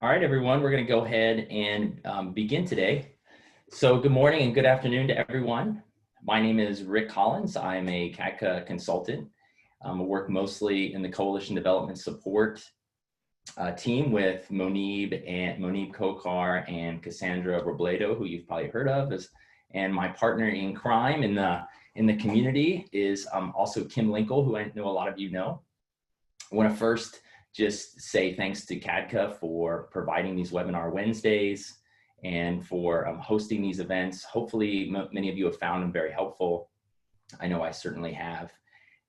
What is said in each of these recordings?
All right, everyone, we're going to go ahead and begin today. So good morning and good afternoon to everyone. My name is Rick Collins. I'm a CADCA consultant. I work mostly in the Coalition Development Support team with Monib Kokar and Cassandra Robledo, who you've probably heard of, and my partner in crime in the community is also Kim Linkle, who I know a lot of you know. I want to first just say thanks to CADCA for providing these webinar Wednesdays and for hosting these events. Hopefully many of you have found them very helpful. I know I certainly have.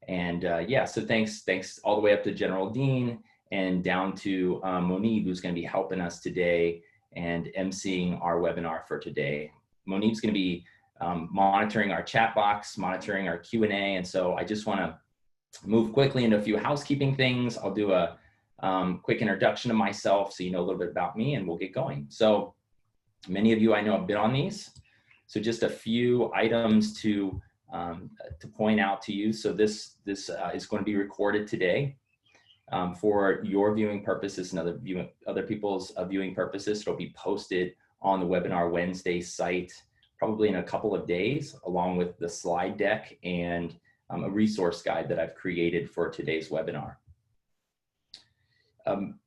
And yeah, so thanks all the way up to General Dean and down to Monib, who's going to be helping us today and emceeing our webinar for today. Monib's going to be monitoring our chat box, monitoring our Q&A. And so I just want to move quickly into a few housekeeping things. I'll do a quick introduction of myself so you know a little bit about me, and we'll get going. So many of you I know have been on these. So just a few items to point out to you. So this is going to be recorded today for your viewing purposes and other people's viewing purposes. It'll be posted on the Webinar Wednesday site probably in a couple of days, along with the slide deck and a resource guide that I've created for today's webinar.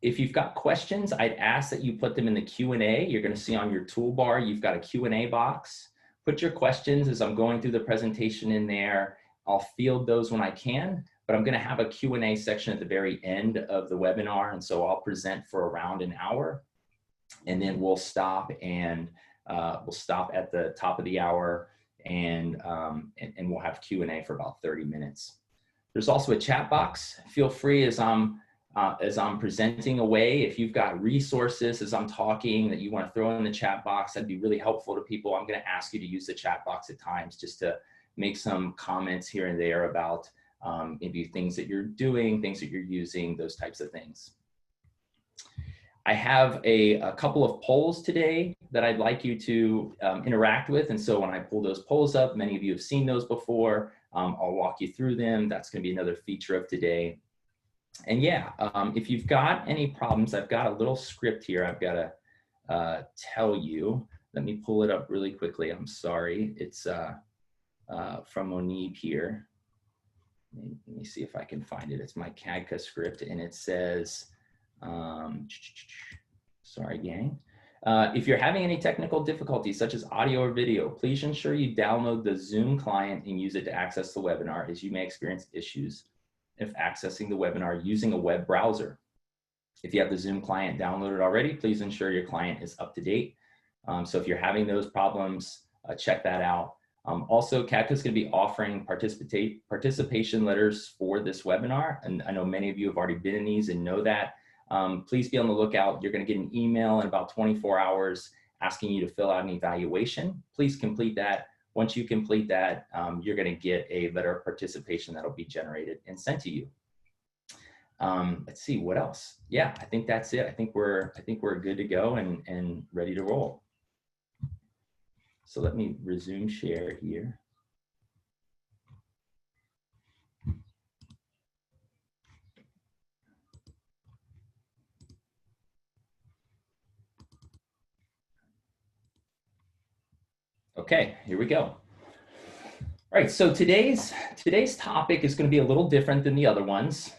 If you've got questions, I'd ask that you put them in the Q&A. You're going to see on your toolbar, you've got a Q&A box. Put your questions as I'm going through the presentation in there. I'll field those when I can, but I'm going to have a Q&A section at the very end of the webinar. And so I'll present for around an hour, and then we'll stop and we'll stop at the top of the hour, and we'll have Q&A for about 30 minutes. There's also a chat box. Feel free as I'm presenting away, if you've got resources as I'm talking that you want to throw in the chat box, that'd be really helpful to people. I'm going to ask you to use the chat box at times just to make some comments here and there about maybe things that you're doing, things that you're using, those types of things. I have a couple of polls today that I'd like you to interact with. And so when I pull those polls up, many of you have seen those before. I'll walk you through them. That's going to be another feature of today. And yeah, if you've got any problems, I've got a little script here I've got to tell you. Let me pull it up really quickly. I'm sorry. It's from Monib here. Let me see if I can find it. It's my CADCA script, and it says, sorry, gang. If you're having any technical difficulties, such as audio or video, please ensure you download the Zoom client and use it to access the webinar, as you may experience issues if accessing the webinar using a web browser. If you have the Zoom client downloaded already, please ensure your client is up to date. So if you're having those problems, check that out. Also, CADCA is going to be offering participation letters for this webinar. And I know many of you have already been in these and know that. Please be on the lookout. You're going to get an email in about 24 hours asking you to fill out an evaluation. Please complete that. Once you complete that, you're going to get a letter of participation that'll be generated and sent to you. Let's see what else. Yeah, I think that's it. I think we're good to go and ready to roll. So let me resume share here. Okay, here we go. All right, so today's topic is going to be a little different than the other ones.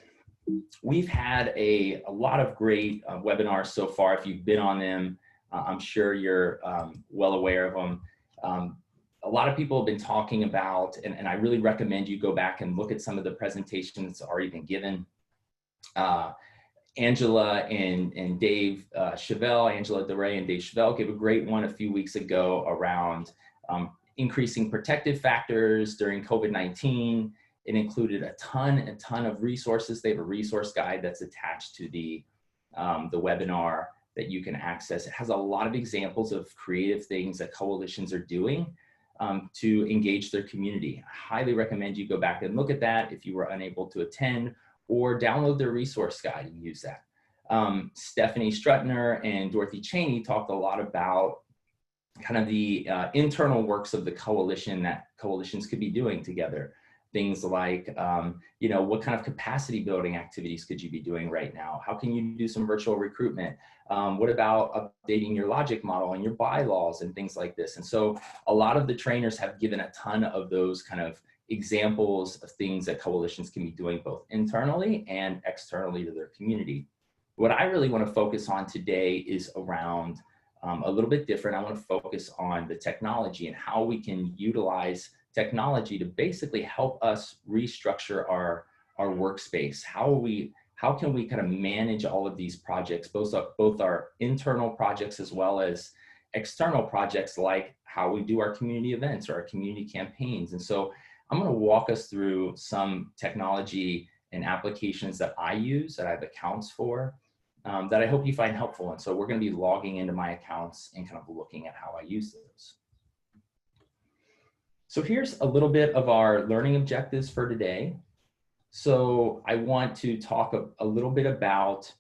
We've had a lot of great webinars so far. If you've been on them, I'm sure you're well aware of them. A lot of people have been talking about, and I really recommend you go back and look at some of the presentations that's already been given. Angela and Dave Chevelle, Angela DeRay and Dave Chevelle gave a great one a few weeks ago around increasing protective factors during COVID-19. It included a ton of resources. They have a resource guide that's attached to the webinar that you can access. It has a lot of examples of creative things that coalitions are doing to engage their community. I highly recommend you go back and look at that if you were unable to attend, or download their resource guide and use that. Stephanie Strutner and Dorothy Cheney talked a lot about kind of the internal works of the coalition that coalitions could be doing together. things like, you know, what kind of capacity building activities could you be doing right now? How can you do some virtual recruitment? What about updating your logic model and your bylaws and things like this? And so a lot of the trainers have given a ton of those kind of examples of things that coalitions can be doing both internally and externally to their community. What I really want to focus on today is around a little bit different. I want to focus on the technology and how we can utilize technology to basically help us restructure our workspace. How can we kind of manage all of these projects, both our internal projects as well as external projects, like how we do our community events or our community campaigns. And so I'm going to walk us through some technology and applications that I use, that I have accounts for, that I hope you find helpful. And so we're going to be logging into my accounts and kind of looking at how I use those. So here's a little bit of our learning objectives for today. So I want to talk a little bit about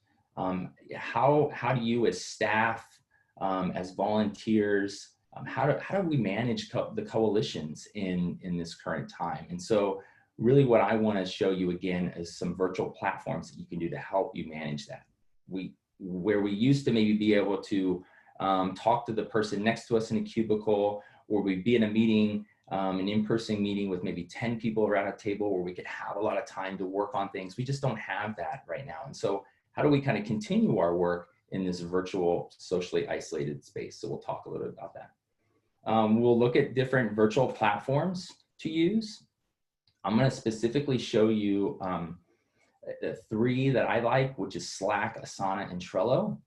how do you as staff, as volunteers, how do we manage the coalitions in this current time? And so really what I want to show you again is some virtual platforms that you can do to help you manage that. Where we used to maybe be able to talk to the person next to us in a cubicle, or we'd be in a meeting, an in-person meeting with maybe 10 people around a table where we could have a lot of time to work on things. We just don't have that right now. And so how do we kind of continue our work in this virtual, socially isolated space? So we'll talk a little bit about that. We'll look at different virtual platforms to use. I'm going to specifically show you the 3 that I like, which is Slack, Asana, and Trello.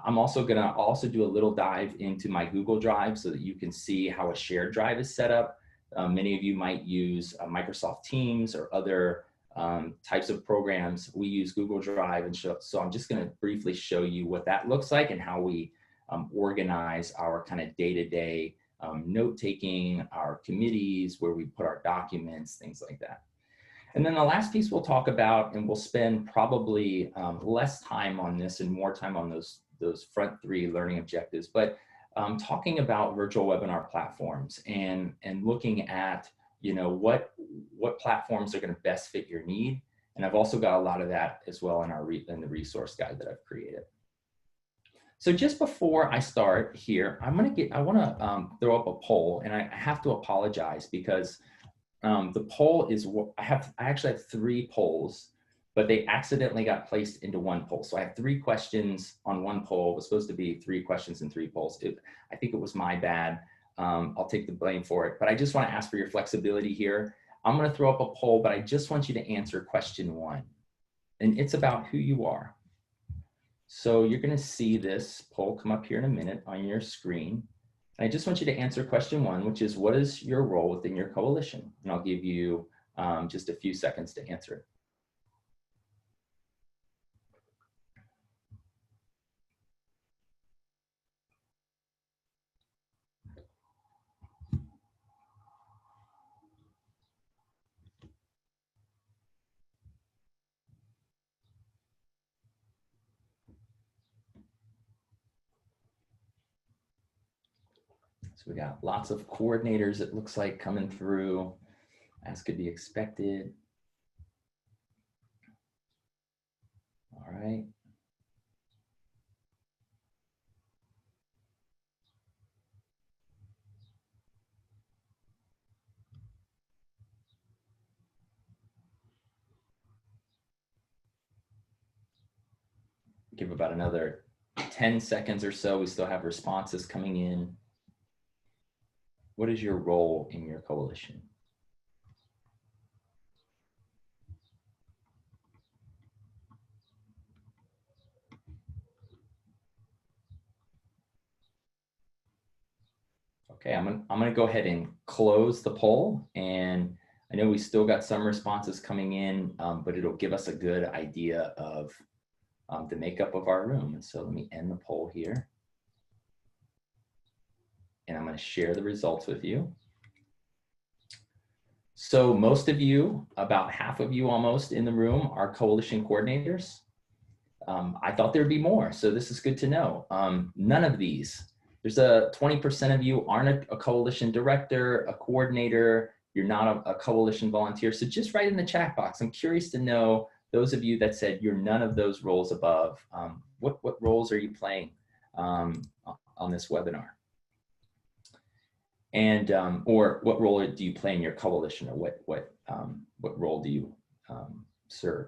I'm also going to do a little dive into my Google Drive so that you can see how a shared drive is set up. Many of you might use Microsoft Teams or other types of programs. We use Google Drive, and so I'm just going to briefly show you what that looks like and how we organize our kind of day-to-day note-taking, our committees, where we put our documents, things like that. And then the last piece we'll talk about, and we'll spend probably less time on this and more time on those front 3 learning objectives, but talking about virtual webinar platforms and looking at, you know, what platforms are going to best fit your need. And I've also got a lot of that as well in the resource guide that I've created. So just before I start here, I want to throw up a poll, and I have to apologize because the poll is, I actually have 3 polls, but they accidentally got placed into one poll. So I have 3 questions on one poll. It was supposed to be 3 questions and 3 polls. I think it was my bad. I'll take the blame for it, but I just want to ask for your flexibility here. I'm going to throw up a poll, but I just want you to answer question 1, and it's about who you are. So you're going to see this poll come up here in a minute on your screen. And I just want you to answer question 1, which is, what is your role within your coalition? And I'll give you just a few seconds to answer it. So we got lots of coordinators, it looks like, coming through, as could be expected. All right. Give about another 10 seconds or so. We still have responses coming in. What is your role in your coalition? Okay, I'm gonna go ahead and close the poll, and I know we still got some responses coming in, but it'll give us a good idea of the makeup of our room. And so let me end the poll here, and I'm going to share the results with you. So most of you, about half of you almost in the room, are coalition coordinators. I thought there'd be more, so this is good to know. None of these. There's a 20% of you aren't a coalition director, a coordinator, you're not a coalition volunteer. So just write in the chat box. I'm curious to know, those of you that said you're none of those roles above, what roles are you playing on this webinar? And or what role do you play in your coalition, or what role do you serve?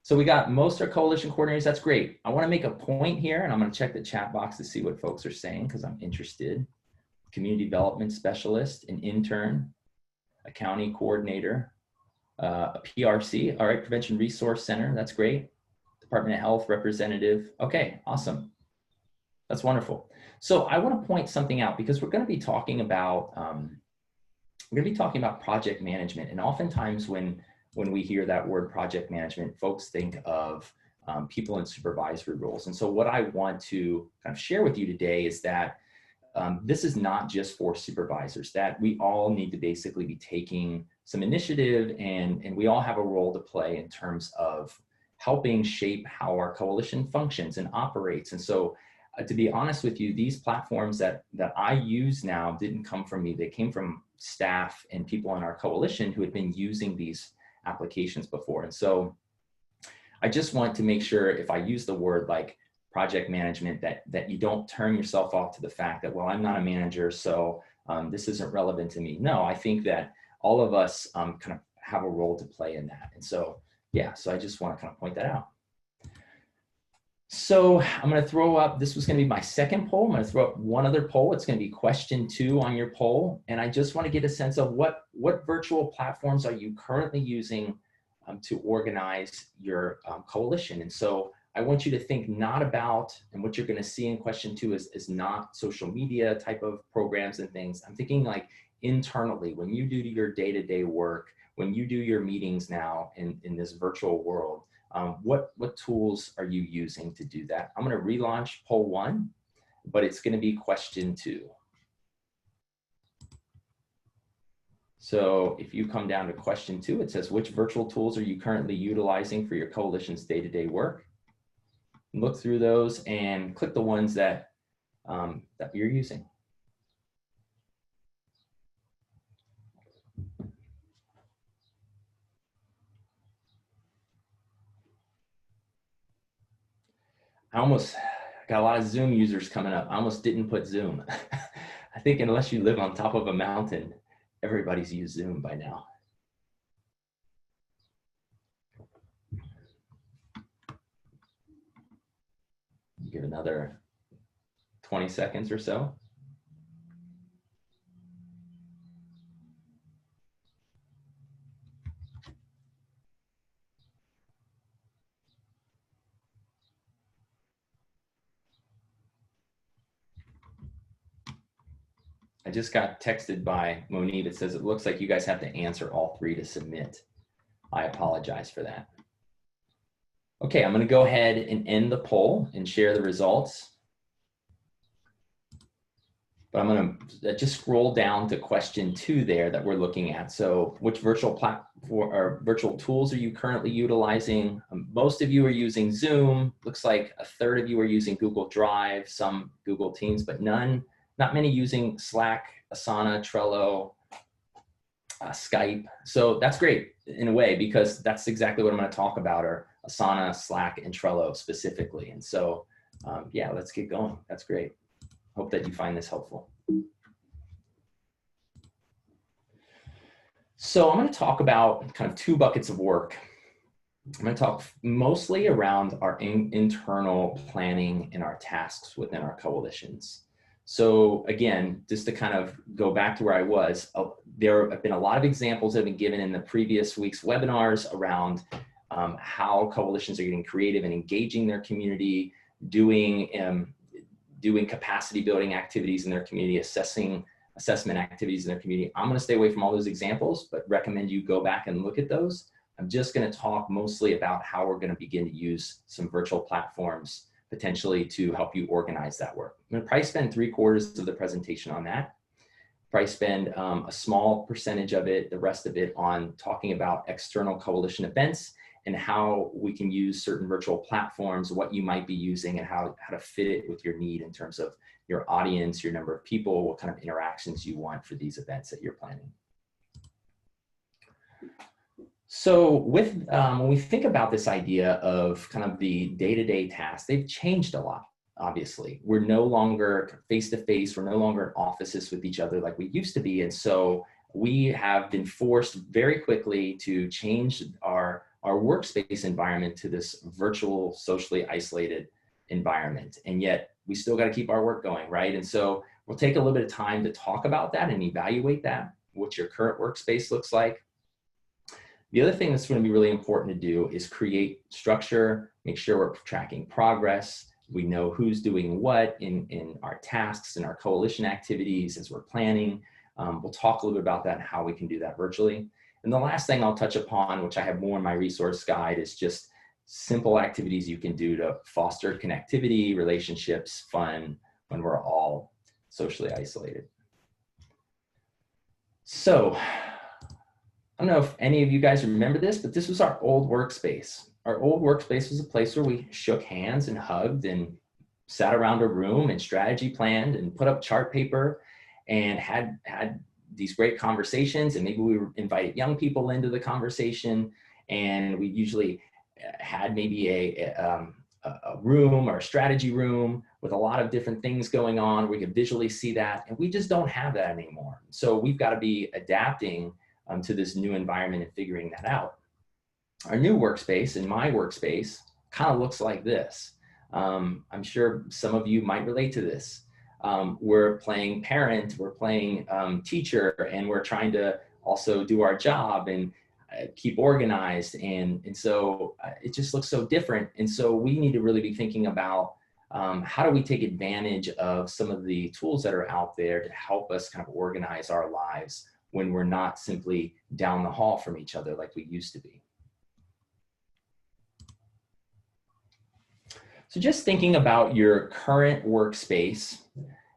So we got most are coalition coordinators. That's great. I want to make a point here, and I'm going to check the chat box to see what folks are saying because I'm interested. Community development specialist, an intern, a county coordinator, a PRC. All right, Prevention Resource Center. That's great. Department of Health representative. Okay, awesome. That's wonderful. So I want to point something out because we're going to be talking about project management, and oftentimes when we hear that word project management, folks think of people in supervisory roles. And so what I want to kind of share with you today is that this is not just for supervisors, that we all need to basically be taking some initiative, and we all have a role to play in terms of helping shape how our coalition functions and operates. And so to be honest with you, these platforms that I use now didn't come from me. They came from staff and people in our coalition who had been using these applications before. And so I just want to make sure if I use the word like project management, that you don't turn yourself off to the fact that, well, I'm not a manager, so this isn't relevant to me. No, I think that all of us kind of have a role to play in that. And so, yeah, so I just want to kind of point that out. So I'm going to throw up, this was going to be my second poll. I'm going to throw up one other poll. It's going to be question 2 on your poll. And I just want to get a sense of what virtual platforms are you currently using to organize your coalition. And so I want you to think not about, and what you're going to see in question 2 is not social media type of programs and things. I'm thinking like internally, when you do your day-to-day work, when you do your meetings now in this virtual world, what tools are you using to do that? I'm going to relaunch poll 1, but it's going to be question 2. So if you come down to question 2, it says, which virtual tools are you currently utilizing for your coalition's day-to-day work? Look through those and click the ones that you're using. I almost got a lot of Zoom users coming up. I almost didn't put Zoom. I think unless you live on top of a mountain, everybody's used Zoom by now. Give another 20 seconds or so. I just got texted by Monique that says, it looks like you guys have to answer all 3 to submit. I apologize for that. Okay, I'm going to go ahead and end the poll and share the results. But I'm going to just scroll down to question 2 there that we're looking at. So which virtual platform or virtual tools are you currently utilizing? Most of you are using Zoom. Looks like a third of you are using Google Drive, some Google Teams, but not many using Slack, Asana, Trello, Skype. So that's great in a way, because that's exactly what I'm going to talk about, are Asana, Slack, and Trello specifically. And so, yeah, let's get going. That's great. Hope that you find this helpful. So I'm going to talk about kind of 2 buckets of work. I'm going to talk mostly around our internal planning and our tasks within our coalitions. So again, just to kind of go back to where I was, there have been a lot of examples that have been given in the previous week's webinars around how coalitions are getting creative and engaging their community, doing capacity building activities in their community, assessment activities in their community. I'm going to stay away from all those examples, but recommend you go back and look at those. I'm just going to talk mostly about how we're going to begin to use some virtual platforms potentially to help you organize that work. I'm going to probably spend 3/4 of the presentation on that. Probably spend a small percentage of it, the rest of it, on talking about external coalition events and how we can use certain virtual platforms, what you might be using, and how to fit it with your need in terms of your audience, your number of people, what kind of interactions you want for these events that you're planning. So when we think about this idea of kind of the day-to-day tasks, they've changed a lot. Obviously, we're no longer face-to-face. We're no longer in offices with each other like we used to be. And so we have been forced very quickly to change our workspace environment to this virtual, socially isolated environment. And yet we still got to keep our work going, right? And so we'll take a little bit of time to talk about that and evaluate that, what your current workspace looks like. The other thing that's going to be really important to do is create structure, make sure we're tracking progress. We know who's doing what in our tasks and our coalition activities as we're planning. We'll talk a little bit about that and how we can do that virtually. And the last thing I'll touch upon, which I have more in my resource guide, is just simple activities you can do to foster connectivity, relationships, fun when we're all socially isolated. So, I don't know if any of you guys remember this, but this was our old workspace. Our old workspace was a place where we shook hands and hugged and sat around a room and strategy planned and put up chart paper and had these great conversations. And maybe we invited young people into the conversation, and we usually had maybe a room or a strategy room with a lot of different things going on. We could visually see that, and we just don't have that anymore. So we've got to be adapting to this new environment and figuring that out. Our new workspace, and my workspace, kind of looks like this. I'm sure some of you might relate to this. We're playing parent, we're playing teacher, and we're trying to also do our job and keep organized. And so it just looks so different. And so we need to really be thinking about how do we take advantage of some of the tools that are out there to help us kind of organize our lives when we're not simply down the hall from each other like we used to be. So just thinking about your current workspace,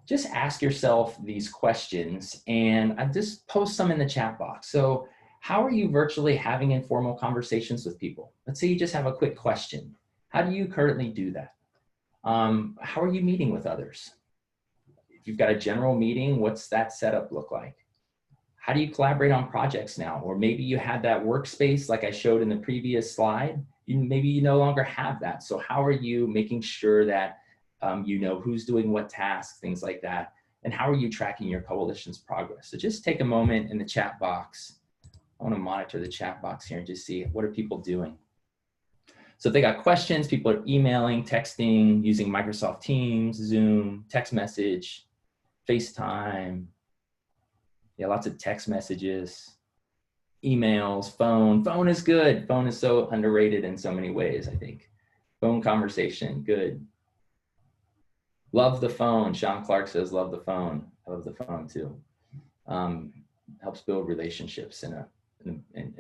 just ask yourself these questions, and I just post some in the chat box. So how are you virtually having informal conversations with people? Let's say you just have a quick question. How do you currently do that? How are you meeting with others? If you've got a general meeting, what's that setup look like? How do you collaborate on projects now? Or maybe you had that workspace like I showed in the previous slide. Maybe you no longer have that. So how are you making sure that you know who's doing what tasks, things like that? And how are you tracking your coalition's progress? So just take a moment in the chat box. I want to monitor the chat box here and just see what are people doing. So if they got questions, people are emailing, texting, using Microsoft Teams, Zoom, text message, FaceTime. Yeah, lots of text messages, emails, phone. Phone is good. Phone is so underrated in so many ways, I think. Phone conversation, good. Love the phone. Sean Clark says, love the phone. I love the phone too. Helps build relationships in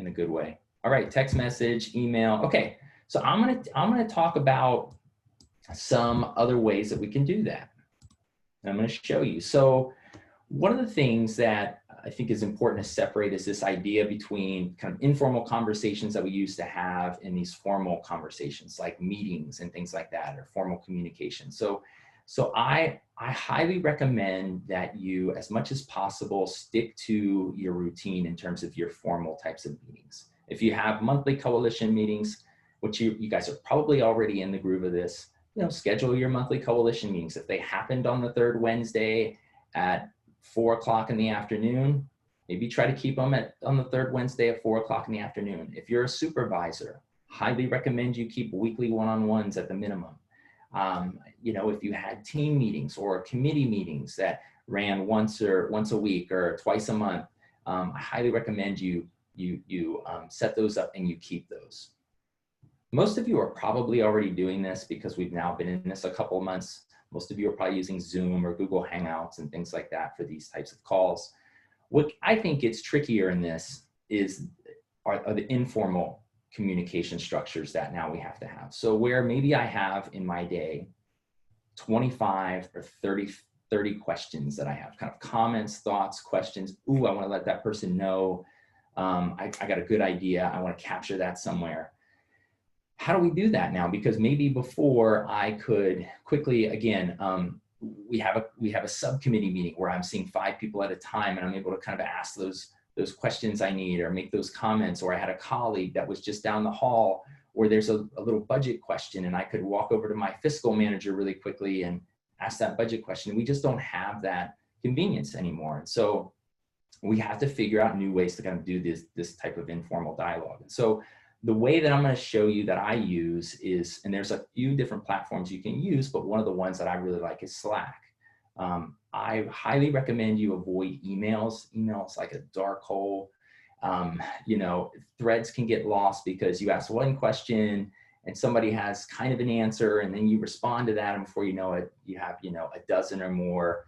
a good way. All right, text message, email. Okay, so I'm gonna talk about some other ways that we can do that. And I'm gonna show you. So one of the things that I think is important to separate is this idea between kind of informal conversations that we used to have and these formal conversations like meetings and things like that, or formal communication. So I highly recommend that you, as much as possible, stick to your routine in terms of your formal types of meetings. If you have monthly coalition meetings, which you guys are probably already in the groove of this, schedule your monthly coalition meetings. If they happened on the third Wednesday at 4 o'clock in the afternoon, maybe try to keep them on the third Wednesday at 4 o'clock in the afternoon. If you're a supervisor, highly recommend you keep weekly one-on-ones at the minimum. If you had team meetings or committee meetings that ran once a week or twice a month, I highly recommend you set those up and you keep those. Most of you are probably already doing this because we've now been in this a couple of months. Most of you are probably using Zoom or Google Hangouts and things like that for these types of calls. What I think gets trickier in this are the informal communication structures that now we have to have. So where maybe I have in my day 25 or 30 questions that I have, kind of comments, thoughts, questions. Ooh, I want to let that person know. I got a good idea. I want to capture that somewhere. How do we do that now? Because maybe before I could quickly, again, we have a subcommittee meeting where I'm seeing 5 people at a time, and I'm able to kind of ask those those questions I need, or make those comments, or I had a colleague that was just down the hall, or there's a little budget question and I could walk over to my fiscal manager really quickly and ask that budget question. We just don't have that convenience anymore. And so we have to figure out new ways to kind of do this type of informal dialogue. And so the way that I'm going to show you that I use is, and there's a few different platforms you can use, but one of the ones that I really like is Slack. I highly recommend you avoid emails. Emails like a dark hole. You know, threads can get lost because you ask one question and somebody has kind of an answer, and then you respond to that, and before you know it, you have, you know, a dozen or more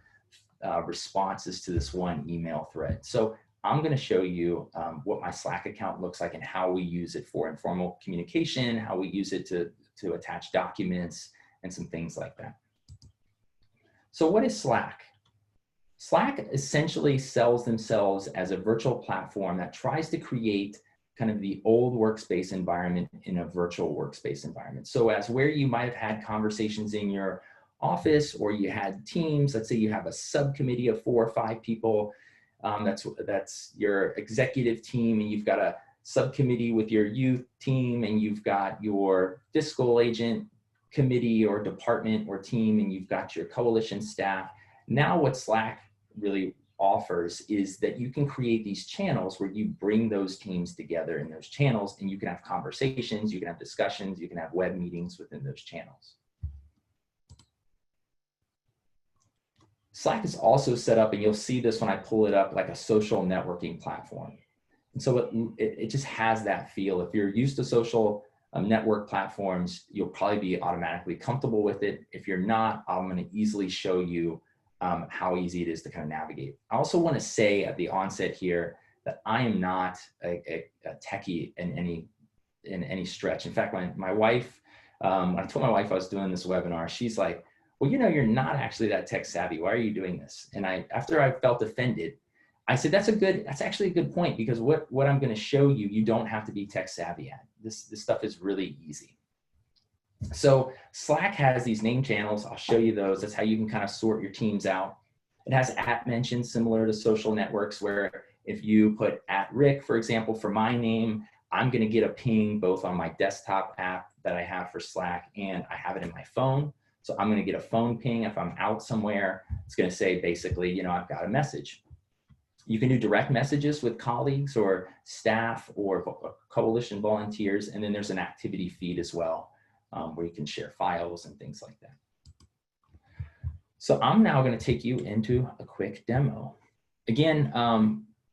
responses to this one email thread. So I'm going to show you what my Slack account looks like and how we use it for informal communication, how we use it to attach documents and some things like that. So what is Slack? Slack essentially sells themselves as a virtual platform that tries to create kind of the old workspace environment in a virtual workspace environment. So as where you might have had conversations in your office, or you had teams, let's say you have a subcommittee of 4 or 5 people, that's your executive team, and you've got a subcommittee with your youth team, and you've got your fiscal agent committee or department or team, and you've got your coalition staff. Now what Slack really offers is that you can create these channels where you bring those teams together in those channels, and you can have conversations, you can have discussions, you can have web meetings within those channels. Slack is also set up, and you'll see this when I pull it up, like a social networking platform. And so it just has that feel. If you're used to social network platforms, you'll probably be automatically comfortable with it. If you're not, I'm going to easily show you how easy it is to kind of navigate. I also want to say at the onset here that I am not a techie in any stretch. In fact, my wife, when I told my wife I was doing this webinar, she's like, well, you know, you're not actually that tech savvy. Why are you doing this? And after I felt offended, I said, that's actually a good point, because what I'm going to show you, you don't have to be tech savvy at. This stuff is really easy. So Slack has these name channels. I'll show you those. That's how you can kind of sort your teams out. It has at mentions similar to social networks, where if you put @Rick, for example, for my name, I'm going to get a ping both on my desktop app that I have for Slack, and I have it in my phone. So I'm going to get a phone ping if I'm out somewhere. It's going to say basically, you know, I've got a message. You can do direct messages with colleagues or staff or coalition volunteers. And then there's an activity feed as well, where you can share files and things like that. So I'm now going to take you into a quick demo. Again,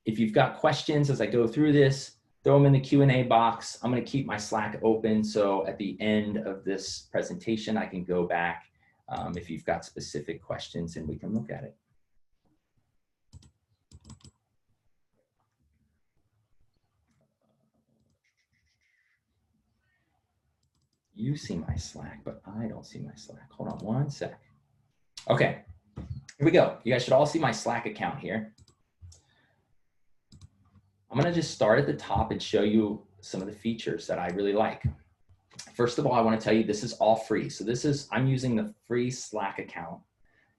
if you've got questions as I go through this, throw them in the Q&A box. I'm going to keep my Slack open, so at the end of this presentation, I can go back if you've got specific questions, and we can look at it. You see my Slack, but I don't see my Slack. Hold on one sec. Okay, here we go. You guys should all see my Slack account here. I'm going to just start at the top and show you some of the features that I really like. First of all, I want to tell you this is all free. So I'm using the free Slack account.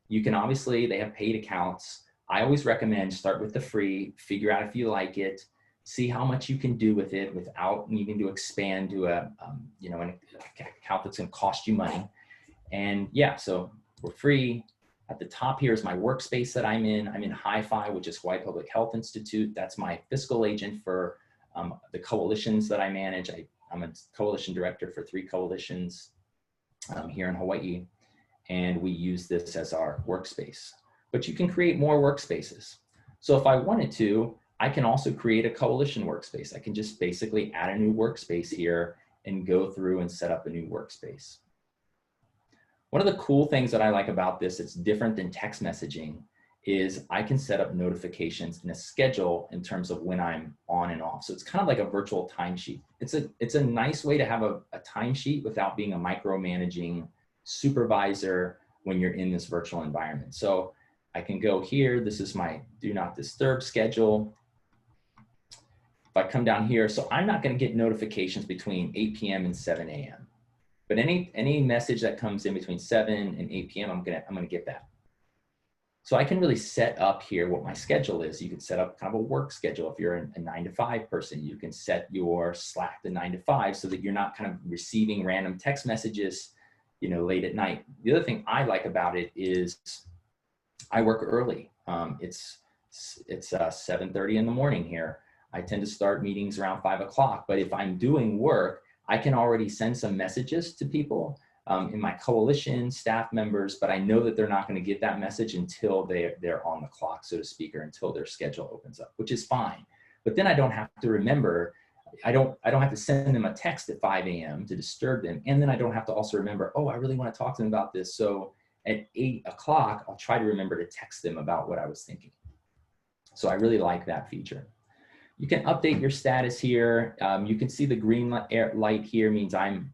You can obviously, they have paid accounts. I always recommend start with the free, figure out if you like it, see how much you can do with it without needing to expand to an account that's going to cost you money. And yeah, so we're free. At the top here is my workspace that I'm in. I'm in Hi-Fi, which is Hawaii Public Health Institute. That's my fiscal agent for the coalitions that I manage. I'm a coalition director for 3 coalitions here in Hawaii, and we use this as our workspace. But you can create more workspaces. So if I wanted to, I can also create a coalition workspace. I can just basically add a new workspace here and go through and set up a new workspace. One of the cool things that I like about this, it's different than text messaging, is I can set up notifications in a schedule in terms of when I'm on and off. So it's kind of like a virtual timesheet. It's a nice way to have a timesheet without being a micromanaging supervisor when you're in this virtual environment. So I can go here. This is my do not disturb schedule. If I come down here, so I'm not going to get notifications between 8 p.m. and 7 a.m. But any message that comes in between 7 and 8 p.m., I'm gonna get that. So I can really set up here what my schedule is. You can set up kind of a work schedule. If you're a 9 to 5 person, you can set your Slack to 9 to 5 so that you're not kind of receiving random text messages, late at night. The other thing I like about it is I work early. It's 7:30 in the morning here. I tend to start meetings around 5 o'clock, but if I'm doing work, I can already send some messages to people in my coalition, staff members, but I know that they're not going to get that message until they're on the clock, so to speak, or until their schedule opens up, which is fine. But then I don't have to remember, I don't have to send them a text at 5 a.m. to disturb them. And then I don't have to also remember, oh, I really want to talk to them about this. So at 8 o'clock, I'll try to remember to text them about what I was thinking. So I really like that feature. You can update your status here. You can see the green light here means I'm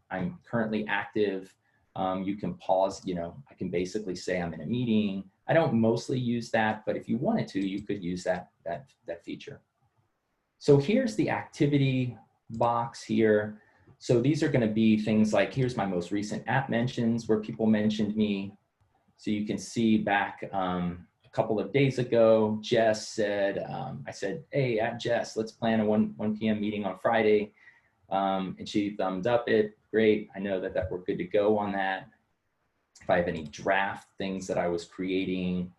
currently active. You can pause, I can basically say I'm in a meeting. I don't mostly use that, but if you wanted to, you could use that feature. So here's the activity box here. So these are going to be things like, here's my most recent app mentions where people mentioned me. So you can see back a couple of days ago, Jess said, I said, hey, at Jess, let's plan a 1 p.m. meeting on Friday. And she thumbed up it. Great. I know that we're good to go on that. If I have any draft things that I was creating.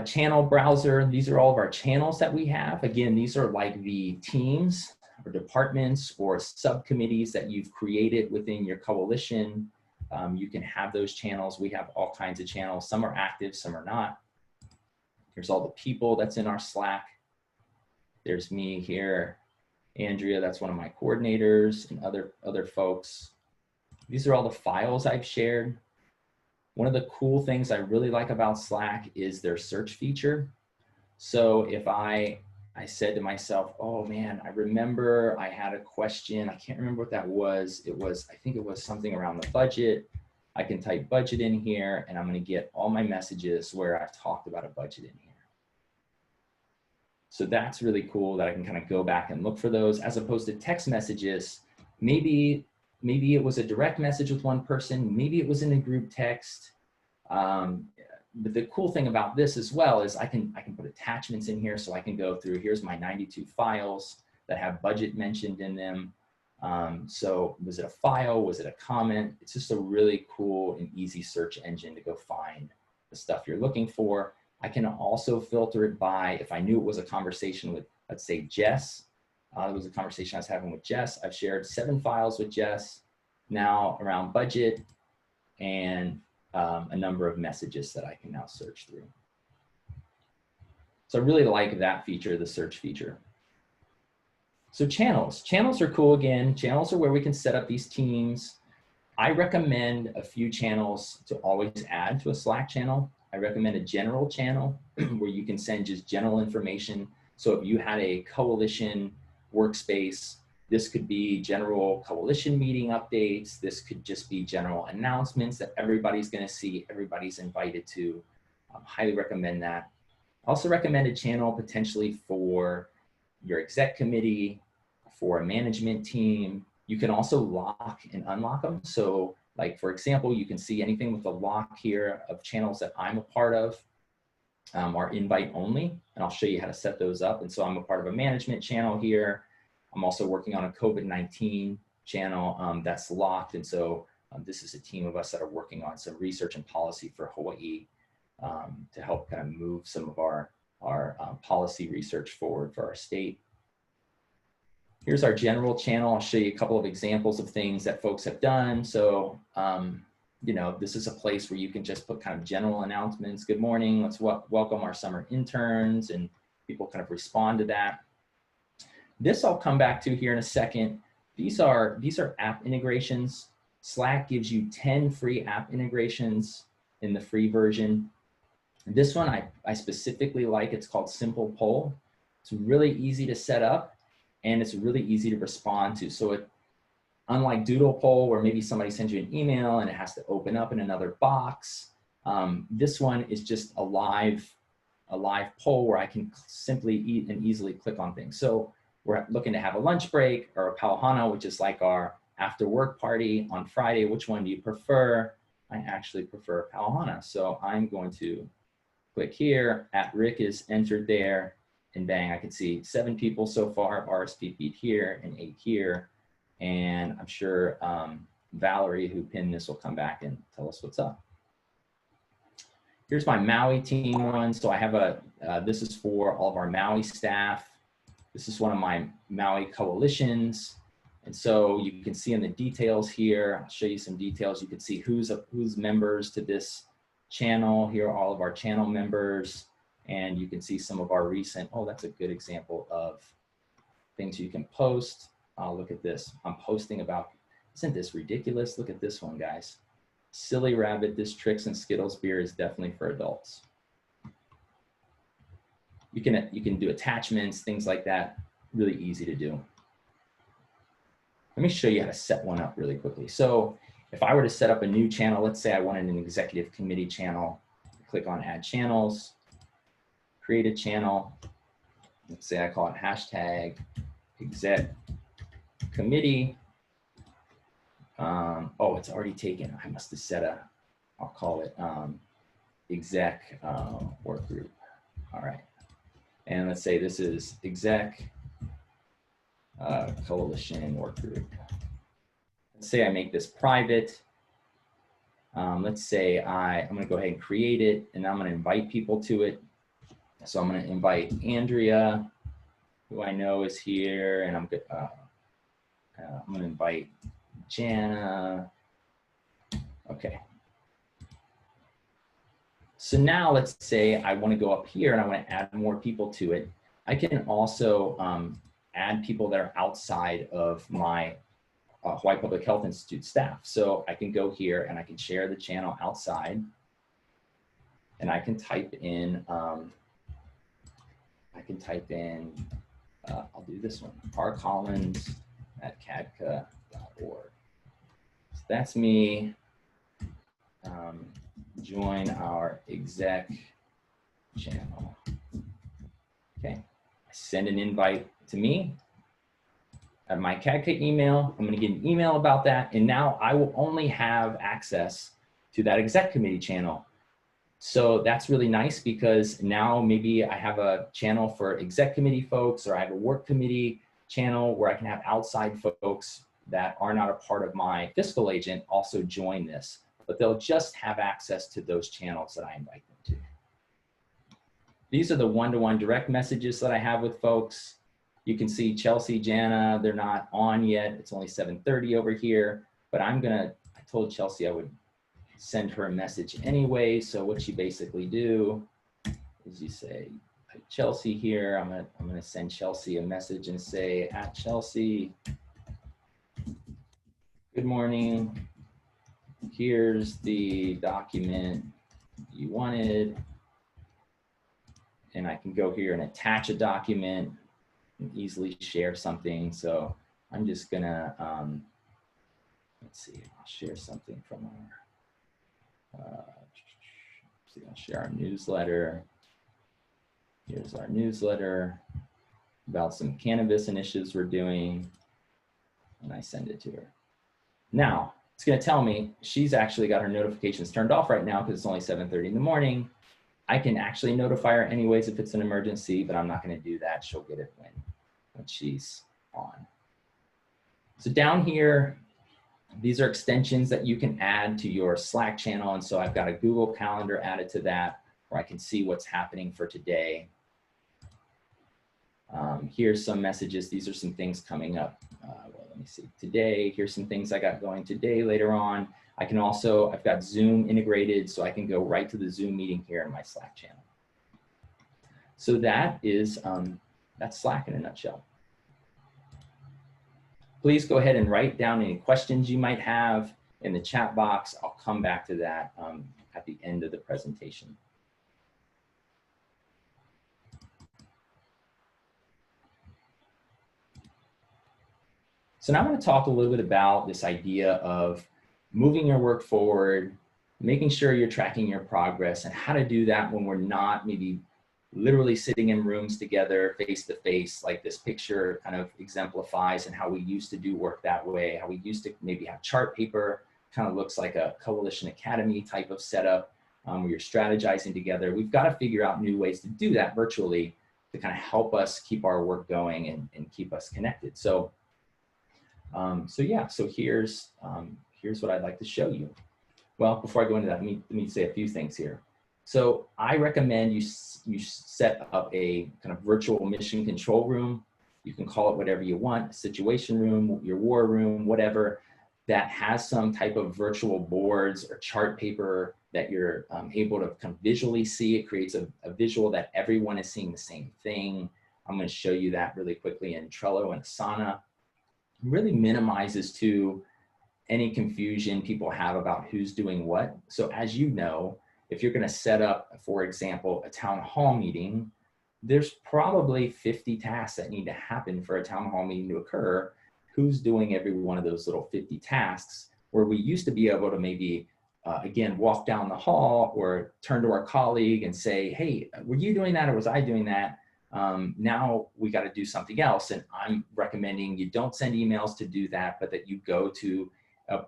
Channel browser, these are all of our channels that we have. Again, these are like the teams or departments or subcommittees that you've created within your coalition. You can have those channels. We have all kinds of channels. Some are active, some are not. Here's all the people that's in our Slack. There's me here. Andrea, that's one of my coordinators, and other folks. These are all the files I've shared. One of the cool things I really like about Slack is their search feature. So if I said to myself, oh man, I remember I had a question. I can't remember what that was. I think it was something around the budget. I can type budget in here and I'm going to get all my messages where I've talked about a budget in here. So that's really cool that I can kind of go back and look for those as opposed to text messages. Maybe it was a direct message with one person. Maybe it was in a group text. But the cool thing about this as well is I can put attachments in here, so I can go through, here's my 92 files that have budget mentioned in them. So was it a file? Was it a comment? It's just a really cool and easy search engine to go find the stuff you're looking for. I can also filter it by, if I knew it was a conversation with, let's say, Jess. It was a conversation I was having with Jess. I've shared 7 files with Jess now around budget and a number of messages that I can now search through. So I really like that feature, the search feature. So channels. Channels are cool again. Channels are where we can set up these teams. I recommend a few channels to always add to a Slack channel. I recommend a general channel where you can send just general information. So if you had a coalition workspace, this could be general coalition meeting updates. This could just be general announcements that everybody's going to see, everybody's invited to. Highly recommend that. I also recommend a channel potentially for your exec committee, for a management team. You can also lock and unlock them. So like, for example, you can see anything with the lock here of channels that I'm a part of are invite only, and I'll show you how to set those up. And so I'm a part of a management channel here. I'm also working on a COVID-19 channel that's locked. And so this is a team of us that are working on some research and policy for Hawaii to help kind of move some of our policy research forward for our state. Here's our general channel. I'll show you a couple of examples of things that folks have done. So, this is a place where you can just put kind of general announcements. Good morning, let's welcome our summer interns, and people kind of respond to that. This I'll come back to here in a second. These are app integrations. Slack gives you 10 free app integrations in the free version. This one I specifically like. It's called Simple Poll. It's really easy to set up and it's really easy to respond to. So unlike Doodle Poll, where maybe somebody sends you an email and it has to open up in another box, this one is just a live poll where I can simply and easily click on things. So we're looking to have a lunch break or a pauhana, which is like our after work party on Friday. Which one do you prefer? I actually prefer pauhana. So I'm going to Click here, @Rick is entered there, and bang, I can see 7 people so far have RSVP'd here and 8 here. And I'm sure Valerie, who pinned this, will come back and tell us what's up. Here's my Maui team one. So I have this is for all of our Maui staff. This is one of my Maui coalitions. And so you can see in the details here, I'll show you some details. You can see who's members to this channel. Here are all of our channel members. And you can see some of our recent, oh, that's a good example of things you can post. Look at this. I'm posting about, isn't this ridiculous? Look at this one, guys. Silly Rabbit, this Tricks and Skittles beer is definitely for adults. You can do attachments, things like that. Really easy to do. Let me show you how to set one up really quickly. So if I were to set up a new channel, let's say I wanted an executive committee channel, click on Add Channels, create a channel. Let's say I call it #exec committee. Oh, it's already taken. I must have set I'll call it exec work group. All right. And let's say this is exec coalition work group. Let's say I make this private. Let's say I'm going to go ahead and create it, and I'm going to invite people to it. So I'm going to invite Andrea, who I know is here, and I'm going to invite Jana. Okay. So now let's say I want to go up here and I want to add more people to it. I can also add people that are outside of my Hawaii Public Health Institute staff. So I can go here and I can share the channel outside, and I can type in, I'll do this one, rcollins@cadca.org. So that's me. Join our exec channel. Okay, I send an invite to me at my CADCA email. I'm going to get an email about that, and now I will only have access to that exec committee channel. So that's really nice, because now maybe I have a channel for exec committee folks, or I have a work committee channel where I can have outside folks that are not a part of my fiscal agent also join this, but they'll just have access to those channels that I invite them to. These are the one-to-one direct messages that I have with folks. You can see Chelsea, Jana, they're not on yet. It's only 7:30 over here, but I told Chelsea I would send her a message anyway. So what you basically do is you say, Chelsea here, I'm gonna send Chelsea a message and say, @Chelsea, good morning. Here's the document you wanted. And I can go here and attach a document and easily share something. So I'm just gonna, let's see, I'll share something from I'll share our newsletter. Here's our newsletter about some cannabis initiatives we're doing, and I send it to her. Now, it's gonna tell me she's actually got her notifications turned off right now because it's only 7:30 in the morning. I can actually notify her anyways if it's an emergency, but I'm not gonna do that. She'll get it when she's on. So down here, these are extensions that you can add to your Slack channel. And so I've got a Google Calendar added to that where I can see what's happening for today. Here's some messages. These are some things coming up. Well, let me see. Today, here's some things I got going today later on. I can also, I've got Zoom integrated, so I can go right to the Zoom meeting here in my Slack channel. So that is, that's Slack in a nutshell. Please go ahead and write down any questions you might have in the chat box. I'll come back to that at the end of the presentation. So now I'm going to talk a little bit about this idea of moving your work forward, making sure you're tracking your progress, and how to do that when we're not maybe literally sitting in rooms together face to face, like this picture kind of exemplifies, and how we used to do work that way, how we used to maybe have chart paper, kind of looks like a Coalition Academy type of setup. where you're strategizing together. We've got to figure out new ways to do that virtually to kind of help us keep our work going and keep us connected. So, so here's what I'd like to show you. Well, before I go into that, let me say a few things here. So I recommend you set up a kind of virtual mission control room. You can call it whatever you want, situation room, your war room, whatever, that has some type of virtual boards or chart paper that you're able to kind of visually see. It creates a visual that everyone is seeing the same thing. I'm going to show you that really quickly in Trello and Asana. It really minimizes to any confusion people have about who's doing what. So as you know, if you're going to set up, for example, a town hall meeting, there's probably 50 tasks that need to happen for a town hall meeting to occur. Who's doing every one of those little 50 tasks, where we used to be able to maybe, again, walk down the hall or turn to our colleague and say, hey, were you doing that or was I doing that? Now we got to do something else. And I'm recommending you don't send emails to do that, but that you go to a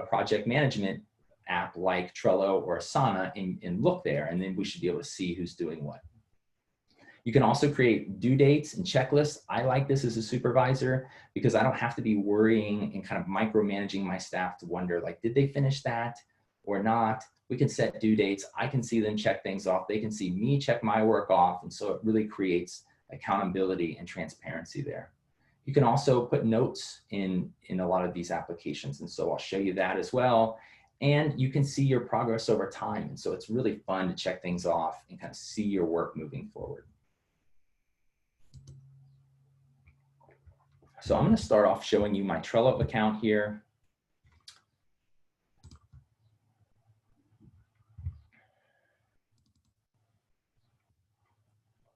project management app like Trello or Asana and look there, and then we should be able to see who's doing what. You can also create due dates and checklists. I like this as a supervisor because I don't have to be worrying and kind of micromanaging my staff to wonder, like, did they finish that or not? We can set due dates. I can see them check things off. They can see me check my work off. And so it really creates accountability and transparency there. You can also put notes in a lot of these applications. And so I'll show you that as well. And you can see your progress over time. And so it's really fun to check things off and kind of see your work moving forward. So I'm going to start off showing you my Trello account here.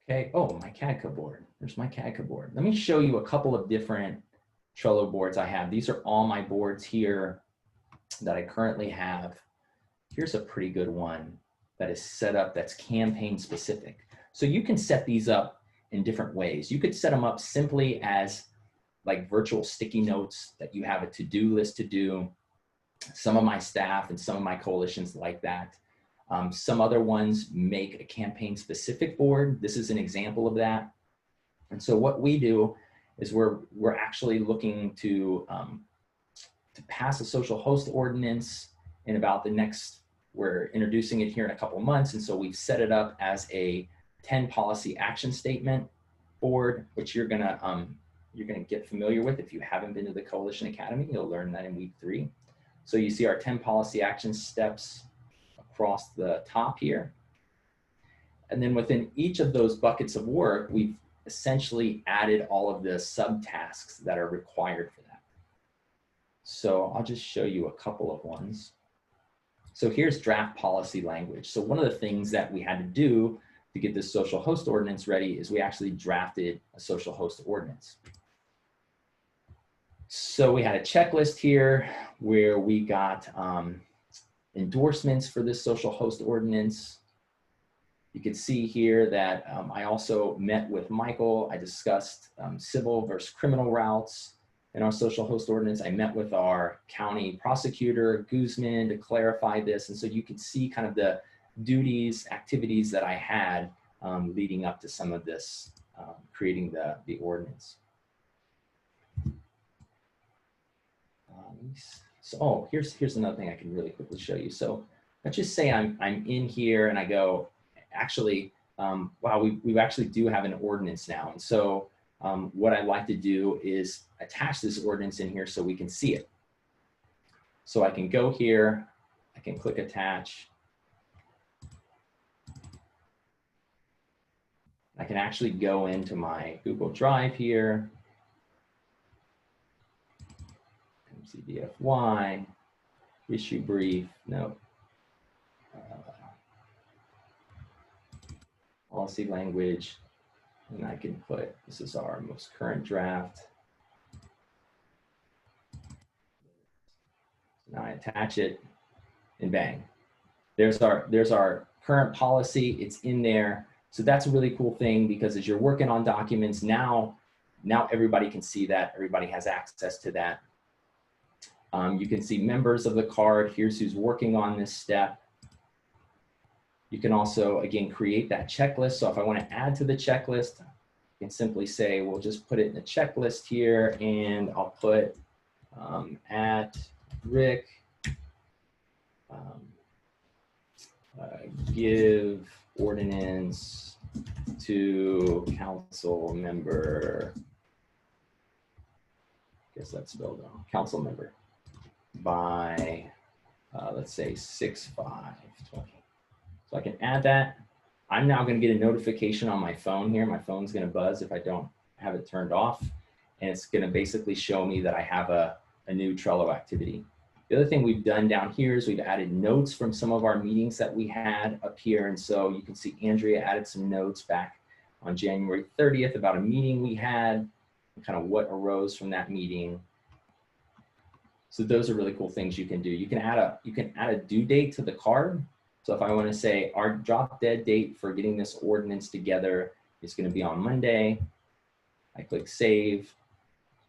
Okay, oh, my CADCA board. There's my CADCA board. Let me show you a couple of different Trello boards I have. These are all my boards here that I currently have. Here's a pretty good one that is set up that's campaign specific. So you can set these up in different ways. You could set them up simply as like virtual sticky notes that you have a to-do list to do. Some of my staff and some of my coalitions like that. Some other ones make a campaign specific board. This is an example of that. And so what we do is we're actually looking to pass a social host ordinance in about the next, we're introducing it here in a couple of months. And so we've set it up as a 10 policy action statement board, which you're gonna get familiar with. If you haven't been to the Coalition Academy, you'll learn that in week 3. So you see our 10 policy action steps across the top here. And then within each of those buckets of work, we've essentially added all of the subtasks that are required for that. So I'll just show you a couple of ones. So here's draft policy language. So one of the things that we had to do to get this social host ordinance ready is we actually drafted a social host ordinance. So we had a checklist here where we got endorsements for this social host ordinance. You can see here that I also met with Michael. I discussed civil versus criminal routes in our social host ordinance. I met with our county prosecutor, Guzman, to clarify this. And so you can see kind of the duties, activities that I had leading up to some of this, creating the ordinance. So, oh, here's another thing I can really quickly show you. So let's just say I'm in here and I go, actually, wow, we actually do have an ordinance now. And so what I'd like to do is attach this ordinance in here so we can see it. So I can go here, I can click attach. I can actually go into my Google Drive here. CDFY, issue brief, no. Policy language, and I can put, this is our most current draft. Now I attach it and bang. There's our current policy, it's in there. So that's a really cool thing because as you're working on documents, now everybody can see that, everybody has access to that. You can see members of the card. Here's who's working on this step. You can also, again, create that checklist. So if I want to add to the checklist, I can simply say, we'll just put it in the checklist here, and I'll put at Rick, give ordinance to council member, I guess that's spelled wrong, council member by, let's say 6/5/20. So I can add that. I'm now going to get a notification on my phone here. My phone's going to buzz if I don't have it turned off. And it's going to basically show me that I have a new Trello activity. The other thing we've done down here is we've added notes from some of our meetings that we had up here. And so you can see Andrea added some notes back on January 30th about a meeting we had, and kind of what arose from that meeting. So those are really cool things you can do. You can add a due date to the card. So if I want to say our drop dead date for getting this ordinance together is going to be on Monday, I click save.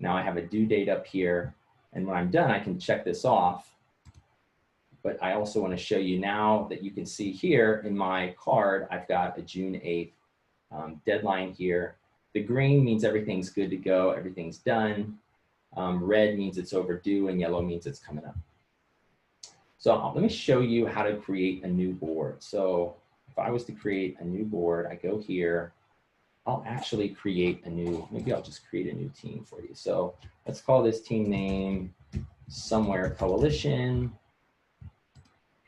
Now I have a due date up here. And when I'm done, I can check this off. But I also want to show you now that you can see here in my card, I've got a June 8th deadline here. The green means everything's good to go, everything's done. Red means it's overdue, and yellow means it's coming up. So let me show you how to create a new board. So if I was to create a new board, I go here, I'll actually create a new, maybe I'll just create a new team for you. So let's call this team name Somewhere Coalition,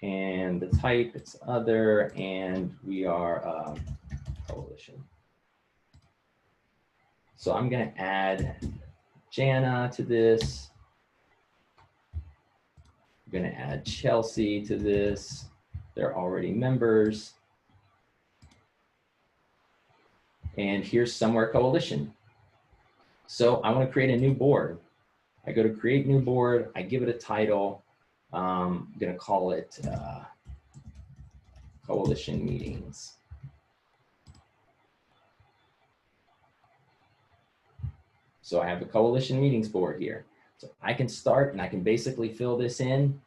and the type, it's other, and we are coalition. So I'm gonna add Jana to this. I'm gonna add Chelsea to this. They're already members. And here's Somewhere Coalition. So I want to create a new board. I go to create new board. I give it a title. I'm going to call it Coalition Meetings. So I have the Coalition Meetings board here. So I can start and I can basically fill this in.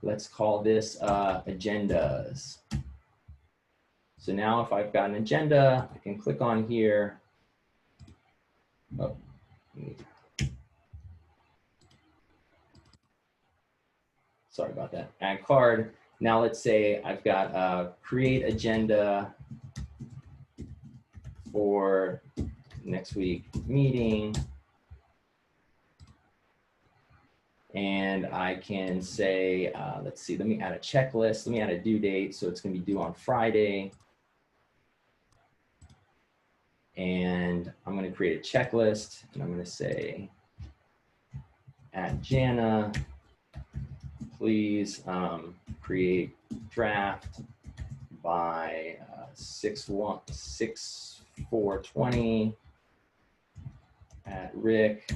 Let's call this agendas. So now if I've got an agenda, I can click on here. Oh, sorry about that. Add card. Now let's say I've got a create agenda for next week meeting. And I can say, let's see, let me add a checklist. Let me add a due date. So it's going to be due on Friday. And I'm going to create a checklist, and I'm going to say, at Jana, please create draft by 6/4/20. At Rick,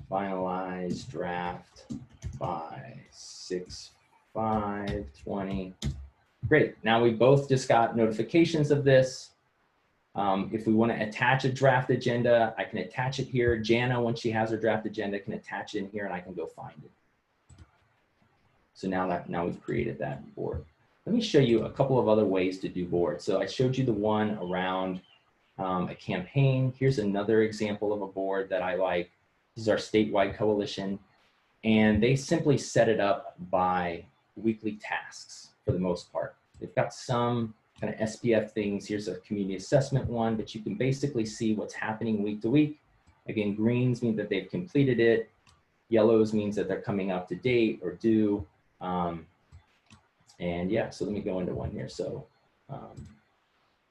finalize draft by 6/5/20. Great. Now we both just got notifications of this. If we want to attach a draft agenda, I can attach it here. Jana, once she has her draft agenda, can attach it in here, and I can go find it. So now we've created that board. Let me show you a couple of other ways to do boards. So I showed you the one around a campaign. Here's another example of a board that I like. This is our statewide coalition. And they simply set it up by weekly tasks for the most part. They've got some kind of SPF things. Here's a community assessment one, but you can basically see what's happening week to week. Again, greens mean that they've completed it. Yellows means that they're coming up to date or due. And yeah, so let me go into one here. So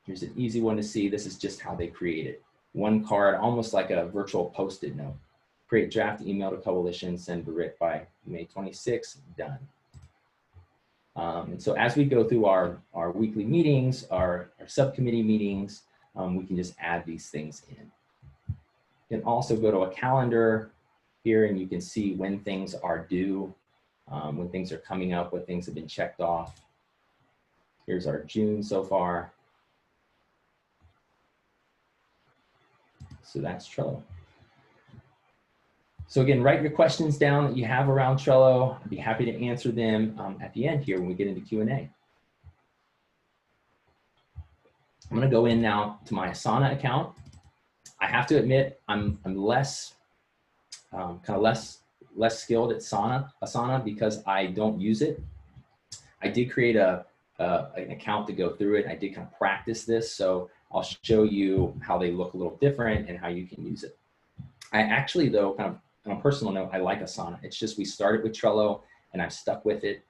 here's an easy one to see. This is just how they create it. One card, almost like a virtual Post-it note. Create draft email to coalition, send to Rick by May 26th, done. And so as we go through our weekly meetings, our subcommittee meetings, we can just add these things in. You can also go to a calendar here, and you can see when things are due, when things are coming up, what things have been checked off. Here's our June so far. So that's Trello. So again, write your questions down that you have around Trello. I'd be happy to answer them at the end here when we get into Q&A. I'm gonna go in now to my Asana account. I have to admit, I'm less, less skilled at Asana because I don't use it. I did create an account to go through it. I did kind of practice this, so I'll show you how they look a little different and how you can use it. I actually, though, kind of on a personal note, I like Asana. It's just we started with Trello and I've stuck with it.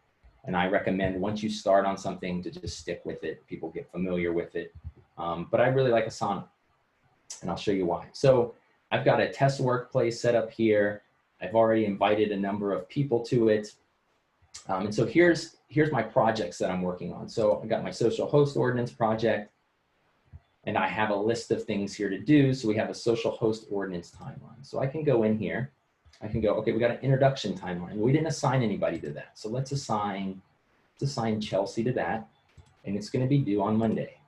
And I recommend once you start on something to just stick with it. People get familiar with it. But I really like Asana, and I'll show you why. So I've got a test workplace set up here. I've already invited a number of people to it. And so here's my projects that I'm working on. So I got my social host ordinance project, and I have a list of things here to do. So we have a social host ordinance timeline. So I can go in here. I can go, okay, we got an introduction timeline. We didn't assign anybody to that. So let's assign Chelsea to that, and it's going to be due on Monday.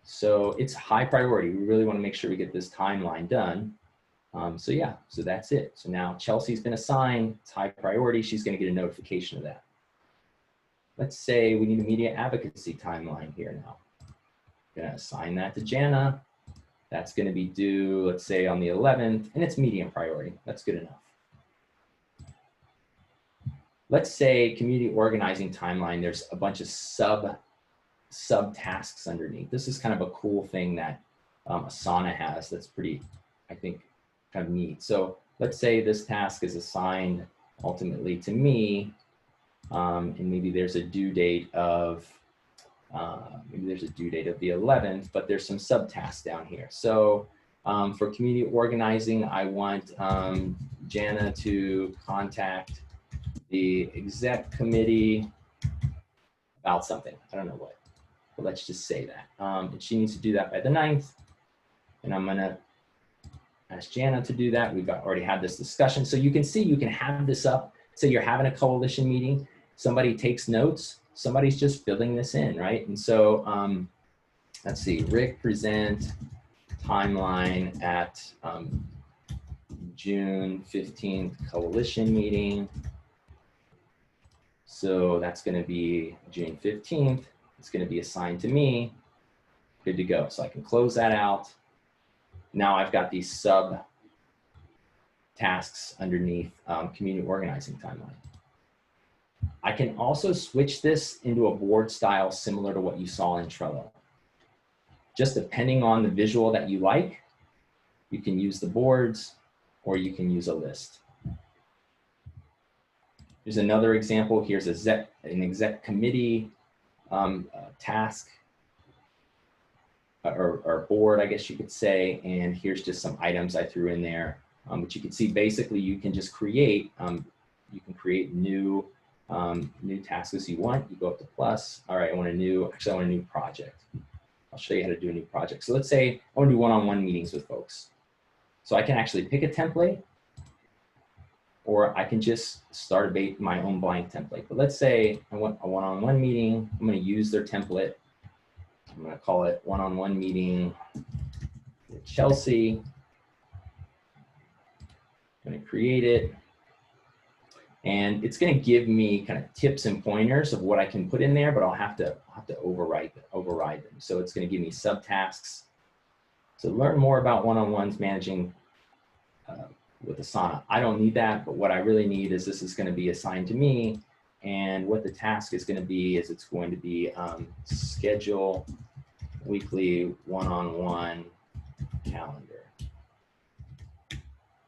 So it's high priority. We really want to make sure we get this timeline done. So yeah, so that's it. So now Chelsea's been assigned, it's high priority. She's going to get a notification of that. Let's say we need a media advocacy timeline here now. I'm going to assign that to Jana. That's going to be due, let's say, on the 11th, and it's medium priority. That's good enough. Let's say community organizing timeline, there's a bunch of sub-tasks underneath. This is kind of a cool thing that Asana has that's pretty, I think, kind of neat. So let's say this task is assigned ultimately to me, and maybe there's a due date of the 11th, but there's some subtasks down here. So for community organizing, I want Jana to contact the exec committee about something. I don't know what, but let's just say that. And she needs to do that by the 9th. And I'm gonna ask Jana to do that. We've already had this discussion. So you can see, you can have this up. Say you're having a coalition meeting, somebody takes notes, somebody's just filling this in, right? And so let's see, Rick present timeline at June 15th coalition meeting. So that's going to be June 15th. It's going to be assigned to me. Good to go. So I can close that out. Now I've got these sub tasks underneath community organizing timeline. I can also switch this into a board style similar to what you saw in Trello. Just depending on the visual that you like, you can use the boards or you can use a list. Here's another example. Here's an exec committee task or board, I guess you could say. And here's just some items I threw in there. But you can see basically you can just create, new tasks as you want. You go up to plus. All right, I want a new project. I'll show you how to do a new project. So let's say I want to do one-on-one meetings with folks. So I can actually pick a template, or I can just start my own blank template. But let's say I want a one-on-one meeting. I'm going to use their template. I'm going to call it one-on-one meeting with Chelsea. I'm going to create it. And it's going to give me kind of tips and pointers of what I can put in there, but I'll have to override them. So it's going to give me subtasks. So learn more about one-on-ones managing with Asana. I don't need that, but what I really need is this is going to be assigned to me. And what the task is going to be is it's going to be schedule weekly one-on-one calendar,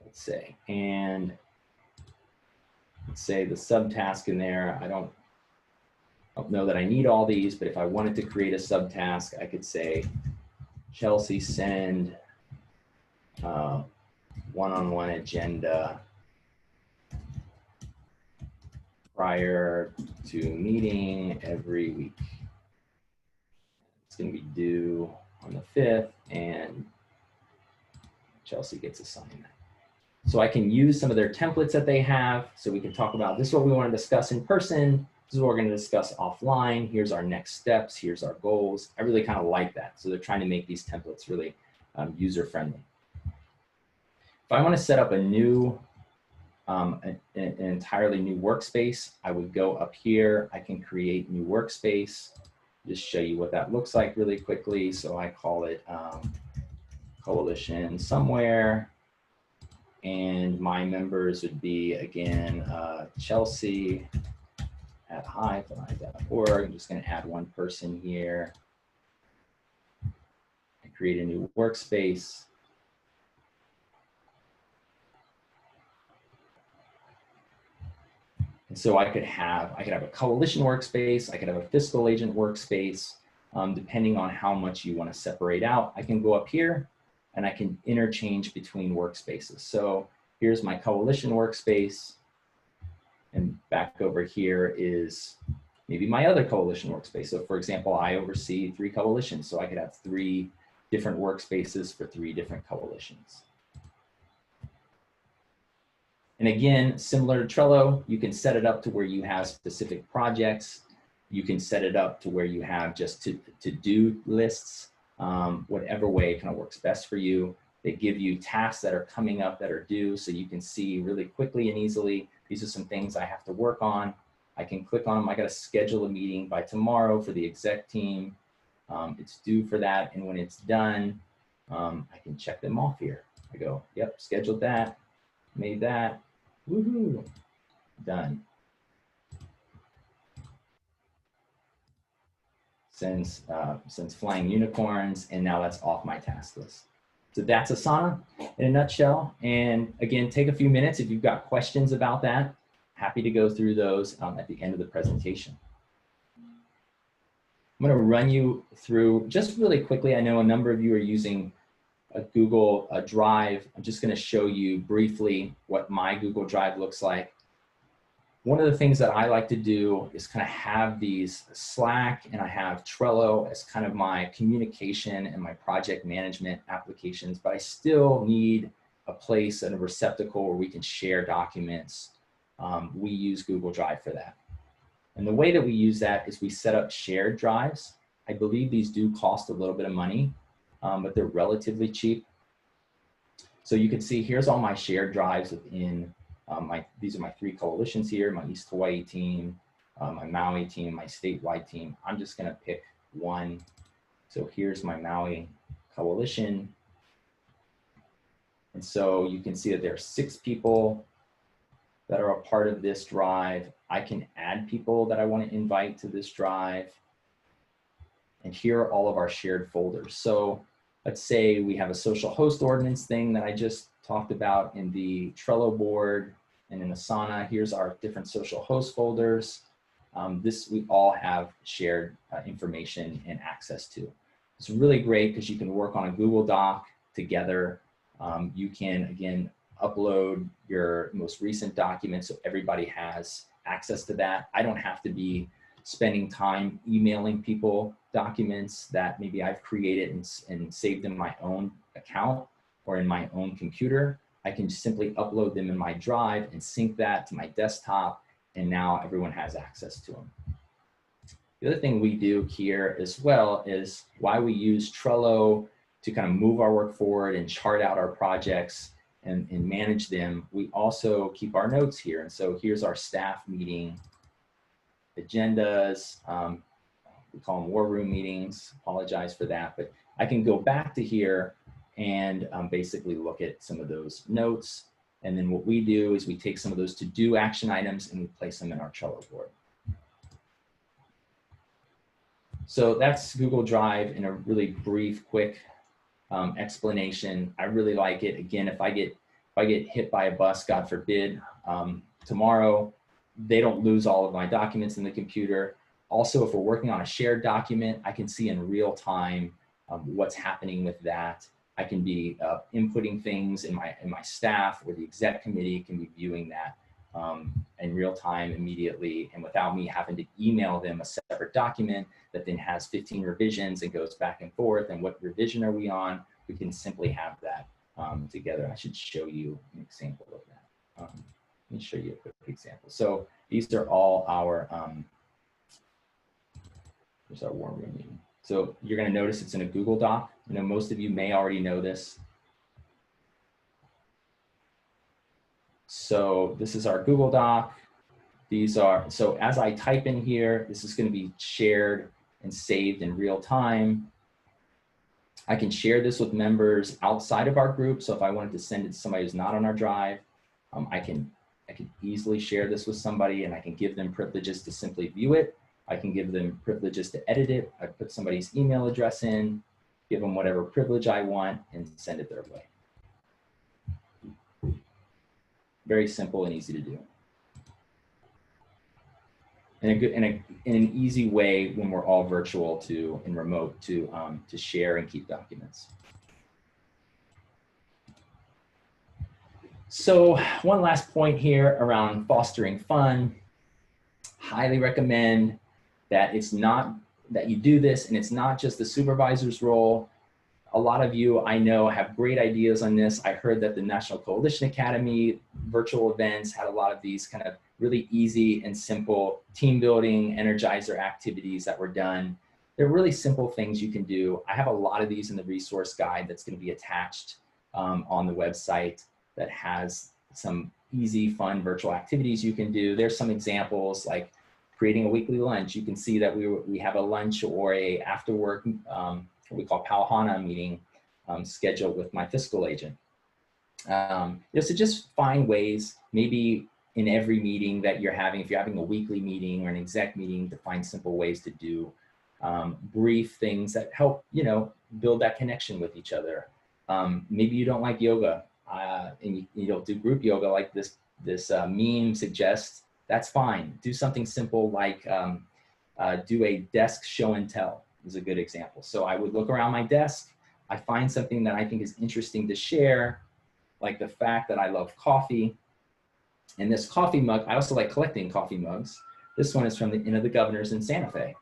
let's say. And let's say the subtask in there, I don't know that I need all these, but if I wanted to create a subtask, I could say, Chelsea, send one-on-one agenda prior to meeting every week. It's going to be due on the 5th, and Chelsea gets assigned that. So I can use some of their templates that they have. So we can talk about, this is what we want to discuss in person. This is what we're going to discuss offline. Here's our next steps. Here's our goals. I really kind of like that. So they're trying to make these templates really user-friendly. If I want to set up a new an entirely new workspace, I would go up here. I can create new workspace. Just show you what that looks like really quickly. So I call it coalition somewhere. And my members would be, again, Chelsea at hive.org. I'm just going to add one person here and create a new workspace. And so I could have a coalition workspace, I could have a fiscal agent workspace, depending on how much you want to separate out. I can go up here and I can interchange between workspaces. So here's my coalition workspace. And back over here is maybe my other coalition workspace. So for example, I oversee 3 coalitions. So I could have 3 different workspaces for 3 different coalitions. And again, similar to Trello, you can set it up to where you have specific projects. You can set it up to where you have just to-do lists, whatever way kind of works best for you. They give you tasks that are coming up that are due, so you can see really quickly and easily, these are some things I have to work on. I can click on them. I got to schedule a meeting by tomorrow for the exec team. It's due for that, and when it's done, I can check them off here. I go, yep, scheduled that, made that. Woohoo, done. Sends flying unicorns, and now that's off my task list. So that's Asana in a nutshell. And again, take a few minutes if you've got questions about that. Happy to go through those at the end of the presentation. I'm going to run you through just really quickly. I know a number of you are using a Google Drive. I'm just going to show you briefly what my Google Drive looks like. One of the things that I like to do is kind of have these Slack, and I have Trello as kind of my communication and my project management applications, but I still need a place and a receptacle where we can share documents. We use Google Drive for that. And the way that we use that is we set up shared drives. I believe these do cost a little bit of money, but they're relatively cheap. So you can see here's all my shared drives within these are my 3 coalitions here, my East Hawaii team, my Maui team, my statewide team. I'm just gonna pick one. So here's my Maui coalition. And so you can see that there are 6 people that are a part of this drive. I can add people that I want to invite to this drive. And here are all of our shared folders. So let's say we have a social host ordinance thing that I just talked about in the Trello board and in Asana. Here's our different social host folders. We all have shared information and access to. It's really great because you can work on a Google Doc together. You can, again, upload your most recent documents so everybody has access to that. I don't have to be spending time emailing people documents that maybe I've created and saved in my own account or in my own computer. I can simply upload them in my drive and sync that to my desktop, and now everyone has access to them. The other thing we do here as well is why we use Trello to kind of move our work forward and chart out our projects and manage them. We also keep our notes here. And so here's our staff meeting agendas. We call them war room meetings. Apologize for that, but I can go back to here and basically look at some of those notes. And then what we do is we take some of those to-do action items and we place them in our Trello board. So that's Google Drive in a really brief, quick explanation. I really like it. Again, if I get hit by a bus, God forbid, tomorrow, they don't lose all of my documents in the computer. Also, if we're working on a shared document, I can see in real time what's happening with that. I can be inputting things in my staff, or the exec committee can be viewing that in real time immediately, and without me having to email them a separate document that then has 15 revisions and goes back and forth, and what revision are we on? We can simply have that together. I should show you an example of that. Let me show you a quick example. So these are all our, here's our war room meeting. So you're gonna notice it's in a Google Doc. You know, most of you may already know this. So this is our Google Doc. These are, so as I type in here, this is going to be shared and saved in real time. I can share this with members outside of our group. So if I wanted to send it to somebody who's not on our drive, I can easily share this with somebody, and I can give them privileges to simply view it. I can give them privileges to edit it. I put somebody's email address in, give them whatever privilege I want, and send it their way. Very simple and easy to do. And in an easy way when we're all virtual and remote to share and keep documents. So one last point here around fostering fun. Highly recommend that that you do this, and it's not just the supervisor's role. A lot of you I know have great ideas on this. I heard that the National Coalition Academy virtual events had a lot of these kind of really easy and simple team building energizer activities that were done. They're really simple things you can do. I have a lot of these in the resource guide that's going to be attached on the website that has some easy, fun virtual activities you can do. There's some examples like creating a weekly lunch. You can see that we have a lunch or a after work what we call Pauhana meeting scheduled with my fiscal agent. So just find ways, maybe in every meeting that you're having, if you're having a weekly meeting or an exec meeting, to find simple ways to do brief things that help, build that connection with each other. Maybe you don't like yoga and you don't do group yoga like this meme suggests. That's fine. Do something simple like do a desk show and tell is a good example. So I would look around my desk. I find something that I think is interesting to share, like the fact that I love coffee. And this coffee mug, I also like collecting coffee mugs. This one is from the Inn of the Governors in Santa Fe.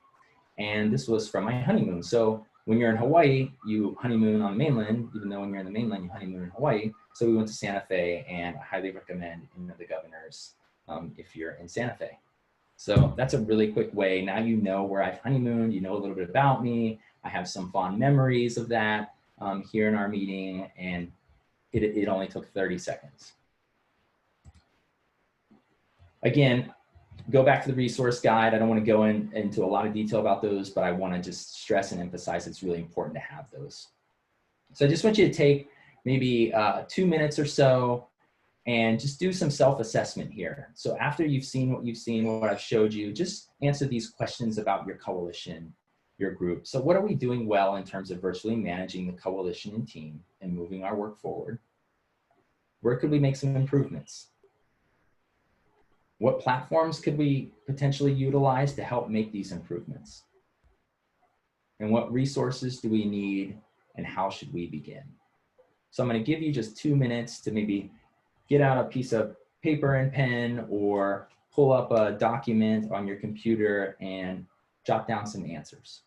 And this was from my honeymoon. So when you're in Hawaii, you honeymoon on the mainland, even though when you're in the mainland, you honeymoon in Hawaii. So we went to Santa Fe, and I highly recommend Inn of the Governors if you're in Santa Fe. So that's a really quick way. Now you know where I've honeymooned, you know a little bit about me. I have some fond memories of that here in our meeting, and it only took 30 seconds. Again, go back to the resource guide. I don't want to go into a lot of detail about those, but I want to just stress and emphasize it's really important to have those. So I just want you to take maybe 2 minutes or so and just do some self-assessment here. So after you've seen what I've showed you, just answer these questions about your coalition, your group. So what are we doing well in terms of virtually managing the coalition and team and moving our work forward? Where could we make some improvements? What platforms could we potentially utilize to help make these improvements? And what resources do we need, and how should we begin? So I'm going to give you just 2 minutes to maybe get out a piece of paper and pen, or pull up a document on your computer and jot down some answers.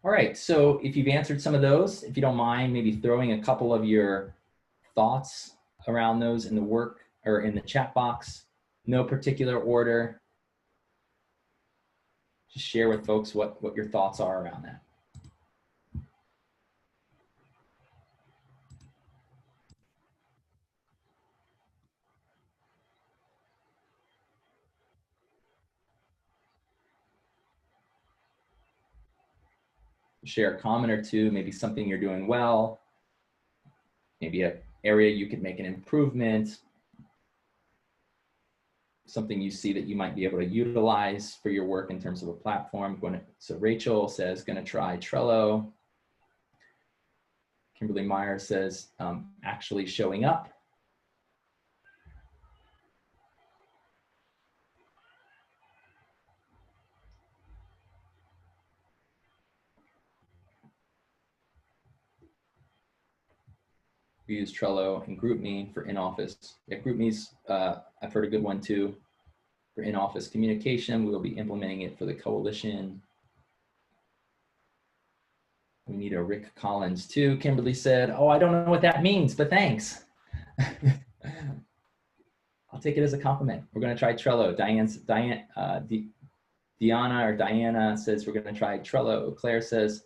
All right, so if you've answered some of those, if you don't mind, maybe throwing a couple of your thoughts around those in the work or in the chat box, no particular order. Just share with folks what your thoughts are around that. Share a comment or two, maybe something you're doing well, maybe an area you could make an improvement, something you see that you might be able to utilize for your work in terms of a platform. So Rachel says, gonna try Trello. Kimberly Meyer says, actually showing up. We use Trello and GroupMe for in-office. Yeah, GroupMe's, I've heard a good one too. For in-office communication, we will be implementing it for the coalition. We need a Rick Collins too. Kimberly said, oh, I don't know what that means, but thanks. I'll take it as a compliment. We're going to try Trello. Diana says we're going to try Trello. Claire says,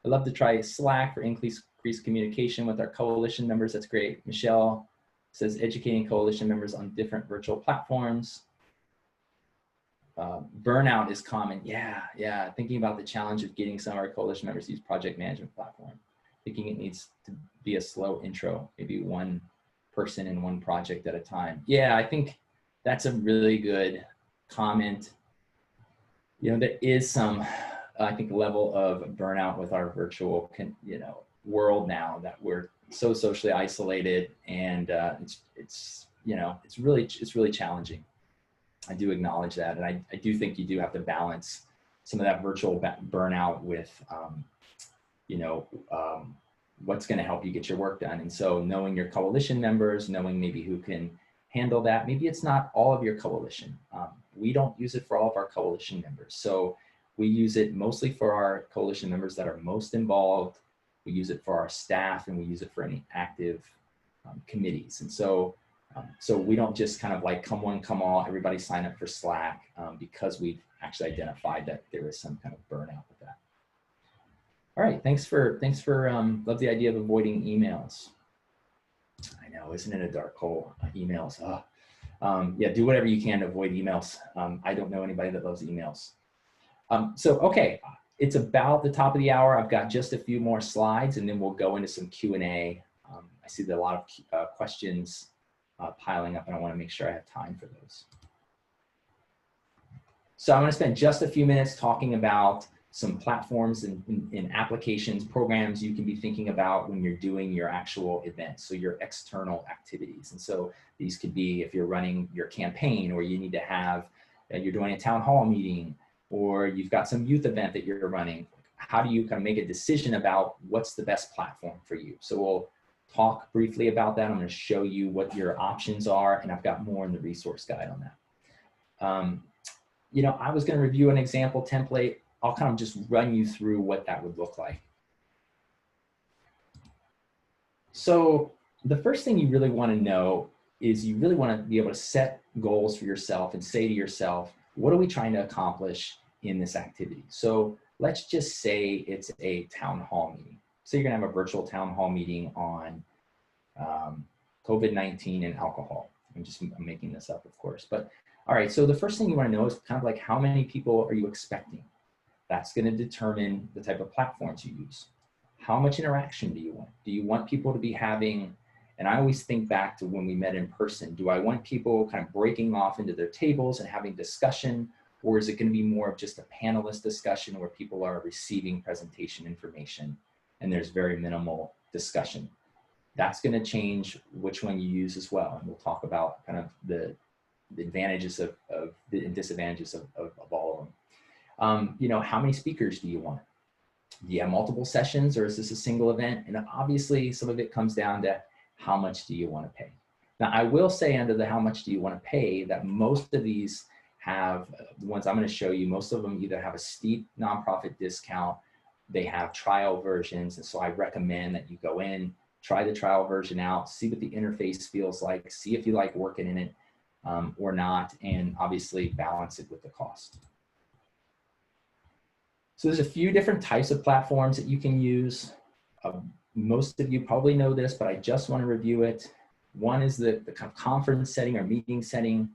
I'd love to try Slack for increased communication with our coalition members. That's great. Michelle says educating coalition members on different virtual platforms. Burnout is common. Yeah. Thinking about the challenge of getting some of our coalition members to use project management platform. Thinking it needs to be a slow intro, maybe one person in one project at a time. Yeah, I think that's a really good comment. You know, there is some, I think, level of burnout with our virtual, world now that we're so socially isolated, and it's really challenging. I do acknowledge that, and I do think you do have to balance some of that virtual burnout with, what's going to help you get your work done. And so knowing your coalition members, knowing maybe who can handle that. Maybe it's not all of your coalition. We don't use it for all of our coalition members. So we use it mostly for our coalition members that are most involved. We use it for our staff, and we use it for any active committees. And so we don't just kind of like come one, come all, everybody sign up for Slack, because we've actually identified that there is some kind of burnout with that. All right, thanks for love the idea of avoiding emails. I know, isn't it a dark hole, emails? Yeah, do whatever you can to avoid emails. I don't know anybody that loves emails. Okay, it's about the top of the hour. I've got just a few more slides, and then we'll go into some Q&A. I see that a lot of questions piling up, and I want to make sure I have time for those. So I'm going to spend just a few minutes talking about some platforms and applications, programs you can be thinking about when you're doing your actual events, so your external activities. And so these could be if you're running your campaign, or you need to have, you're doing a town hall meeting, or you've got some youth event that you're running. How do you kind of make a decision about what's the best platform for you? So we'll talk briefly about that. I'm going to show you what your options are, and I've got more in the resource guide on that. I was going to review an example template. I'll kind of just run you through what that would look like. So the first thing you really want to know is you really want to be able to set goals for yourself and say to yourself, what are we trying to accomplish in this activity? So let's just say it's a town hall meeting. So you're going to have a virtual town hall meeting on COVID-19 and alcohol. I'm making this up, of course. But all right, so the first thing you want to know is kind of like, how many people are you expecting? That's going to determine the type of platforms you use. How much interaction do you want? Do you want people to be having, and I always think back to when we met in person, do I want people kind of breaking off into their tables and having discussion, or is it going to be more of just a panelist discussion where people are receiving presentation information and there's very minimal discussion? That's going to change which one you use as well. And we'll talk about kind of the advantages and disadvantages of all of them. How many speakers do you want? Do you have multiple sessions, or is this a single event? And obviously some of it comes down to how much do you want to pay? Now I will say under the how much do you want to pay that most of these have, the ones I'm going to show you, most of them either have a steep nonprofit discount, they have trial versions. And so I recommend that you go in, try the trial version out, see what the interface feels like, see if you like working in it or not, and obviously balance it with the cost. So there's a few different types of platforms that you can use. Most of you probably know this, but I just want to review it. One is the kind of conference setting or meeting setting,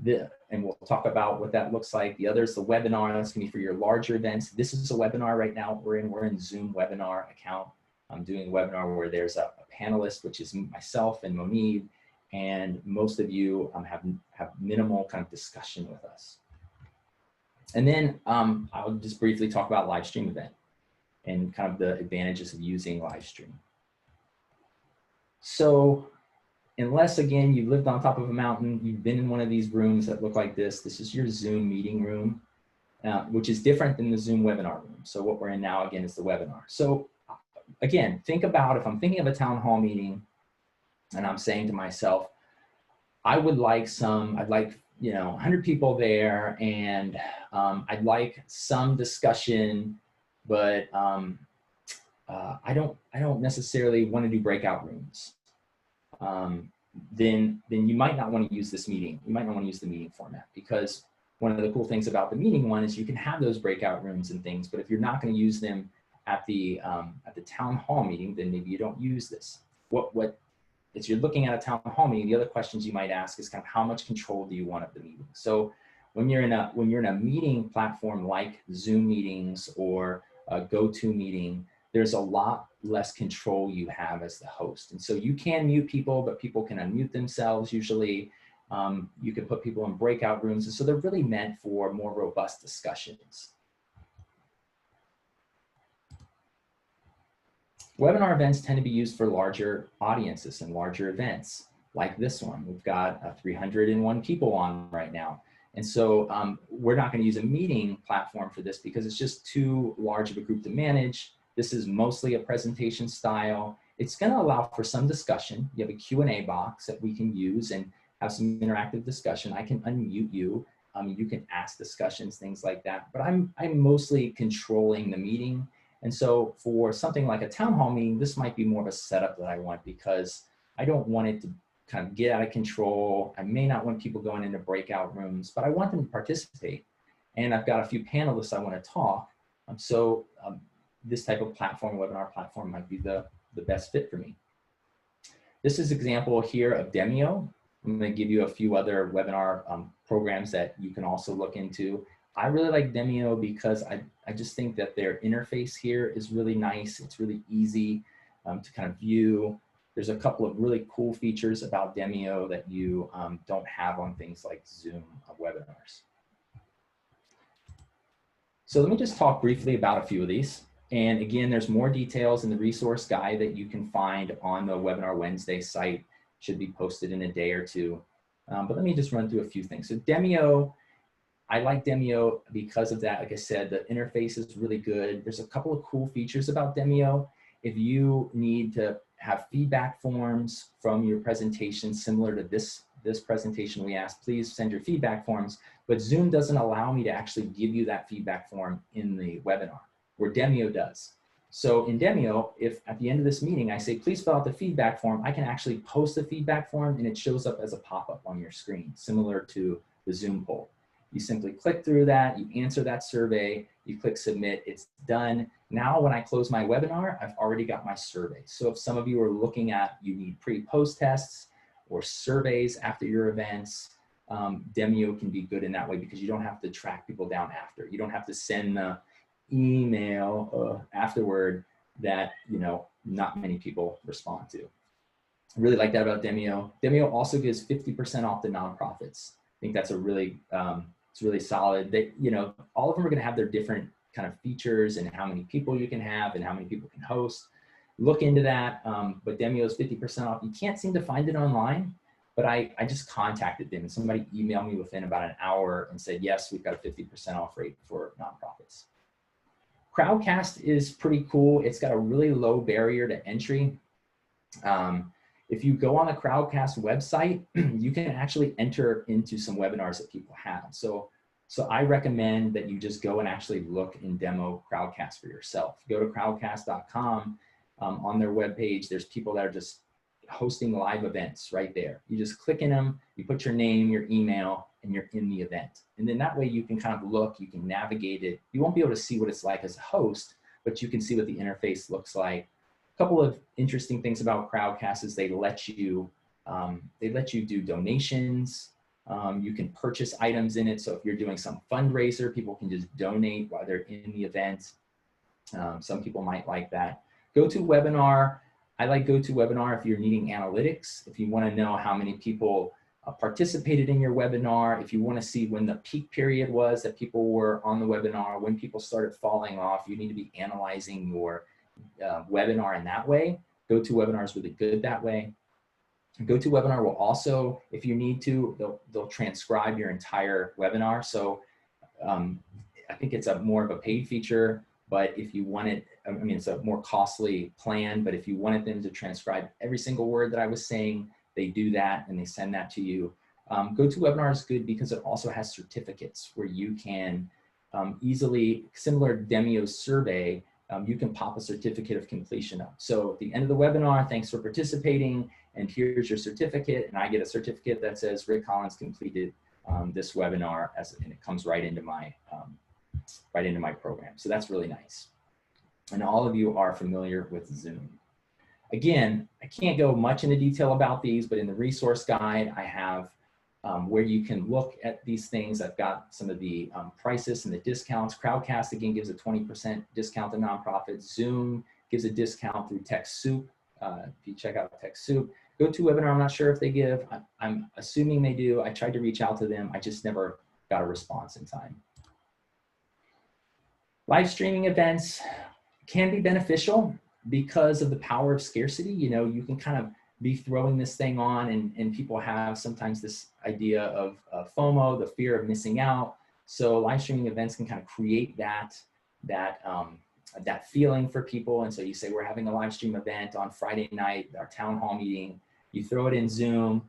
and we'll talk about what that looks like. The other is the webinar. That's going to be for your larger events. This is a webinar right now we're in Zoom webinar account. I'm doing a webinar where there's a panelist, which is myself and Monid, and most of you have minimal kind of discussion with us. And then I'll just briefly talk about live stream event and kind of the advantages of using live stream. So unless, again, you've lived on top of a mountain, you've been in one of these rooms that look like this. This is your Zoom meeting room, which is different than the Zoom webinar room. So what we're in now, again, is the webinar. So again, think about if I'm thinking of a town hall meeting, and I'm saying to myself, I'd like, 100 people there, and I'd like some discussion, but I don't necessarily want to do breakout rooms. Then you might not want to use this meeting. You might not want to use the meeting format, because one of the cool things about the meeting one is you can have those breakout rooms and things, but if you're not going to use them at the town hall meeting, then maybe you don't use this. If you're looking at a town hall meeting, the other questions you might ask is kind of how much control do you want of the meeting? So when you're in a meeting platform like Zoom meetings or a GoToMeeting, there's a lot less control you have as the host. And so you can mute people, but people can unmute themselves usually. You can put people in breakout rooms. And so they're really meant for more robust discussions. Webinar events tend to be used for larger audiences and larger events like this one. We've got 301 people on right now. And so we're not going to use a meeting platform for this because it's just too large of a group to manage. This is mostly a presentation style. It's going to allow for some discussion. You have a Q&A box that we can use and have some interactive discussion. I can unmute you. You can ask discussions, things like that. But I'm mostly controlling the meeting. And so for something like a town hall meeting, this might be more of a setup that I want, because I don't want it to kind of get out of control. I may not want people going into breakout rooms, but I want them to participate. And I've got a few panelists I want to talk. This type of platform, webinar platform, might be the best fit for me. This is an example here of Demio. I'm going to give you a few other webinar programs that you can also look into. I really like Demio because I just think that their interface here is really nice. It's really easy to kind of view. There's a couple of really cool features about Demio that you don't have on things like Zoom webinars. So let me just talk briefly about a few of these. And again, there's more details in the resource guide that you can find on the Webinar Wednesday site. Should be posted in a day or two. But let me just run through a few things. So Demio, I like Demio because of that. Like I said, the interface is really good. There's a couple of cool features about Demio. If you need to have feedback forms from your presentation, similar to this presentation we asked, please send your feedback forms. But Zoom doesn't allow me to actually give you that feedback form in the webinar, where Demio does. So in Demio, if at the end of this meeting I say, please fill out the feedback form, I can actually post the feedback form and it shows up as a pop-up on your screen, similar to the Zoom poll. You simply click through that, you answer that survey, you click submit, it's done. Now when I close my webinar, I've already got my survey. So if some of you are looking at, you need pre-post tests or surveys after your events, Demio can be good in that way, because you don't have to track people down after. You don't have to send the email afterward that not many people respond to. I really like that about Demio. Demio also gives 50% off to nonprofits. I think that's a really it's really solid. That all of them are going to have their different kind of features and how many people you can have and how many people can host. Look into that. But Demio is 50% off. You can't seem to find it online, but I just contacted them and somebody emailed me within about an hour and said, yes, we've got a 50% off rate for nonprofits. Crowdcast is pretty cool. It's got a really low barrier to entry. If you go on the Crowdcast website, you can actually enter into some webinars that people have. So I recommend that you just go and actually look and demo Crowdcast for yourself. Go to crowdcast.com. On their webpage, there's people that are just hosting live events right there. You just click in them, you put your name, your email, and you're in the event. And then that way you can kind of look, you can navigate it. You won't be able to see what it's like as a host, but you can see what the interface looks like. A couple of interesting things about Crowdcast is they let you do donations. You can purchase items in it. So if you're doing some fundraiser, people can just donate while they're in the event. Some people might like that. GoToWebinar, I like GoToWebinar if you're needing analytics, if you want to know how many people participated in your webinar, if you want to see when the peak period was that people were on the webinar, when people started falling off, you need to be analyzing your webinar in that way. GoToWebinar is really good that way. GoToWebinar will also, if you need to, they'll transcribe your entire webinar. So I think it's more of a paid feature, but if you want it I mean, it's a more costly plan, but if you wanted them to transcribe every single word that I was saying, they do that and they send that to you. GoToWebinar is good because it also has certificates where you can easily, similar to Demio's survey, you can pop a certificate of completion up. So at the end of the webinar, thanks for participating, and here's your certificate, and I get a certificate that says Rick Collins completed this webinar, and it comes right into my program. So that's really nice. And all of you are familiar with Zoom. Again, I can't go much into detail about these, but in the resource guide, I have where you can look at these things. I've got some of the prices and the discounts. Crowdcast, again, gives a 20% discount to nonprofits. Zoom gives a discount through TechSoup. If you check out TechSoup. GoToWebinar, I'm not sure if they give. I'm assuming they do. I tried to reach out to them. I just never got a response in time. Live streaming events can be beneficial because of the power of scarcity. You know, you can kind of be throwing this thing on, and people have sometimes this idea of FOMO, the fear of missing out. So live streaming events can kind of create that feeling for people. And so you say, we're having a live stream event on Friday night, our town hall meeting. You throw it in Zoom,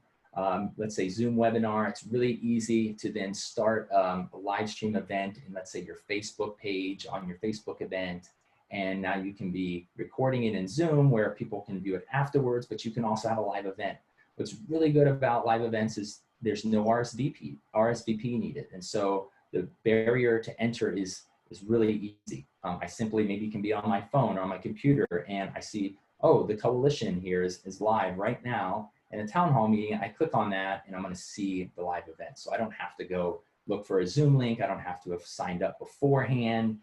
let's say Zoom webinar. It's really easy to then start a live stream event in, let's say, your Facebook page, on your Facebook event. And now you can be recording it in Zoom where people can view it afterwards, but you can also have a live event. What's really good about live events is there's no RSVP needed. And so the barrier to enter is really easy. I simply maybe can be on my phone or on my computer and I see, oh, the coalition here is live right now in a town hall meeting. I click on that and I'm going to see the live event. So I don't have to go look for a Zoom link. I don't have to have signed up beforehand.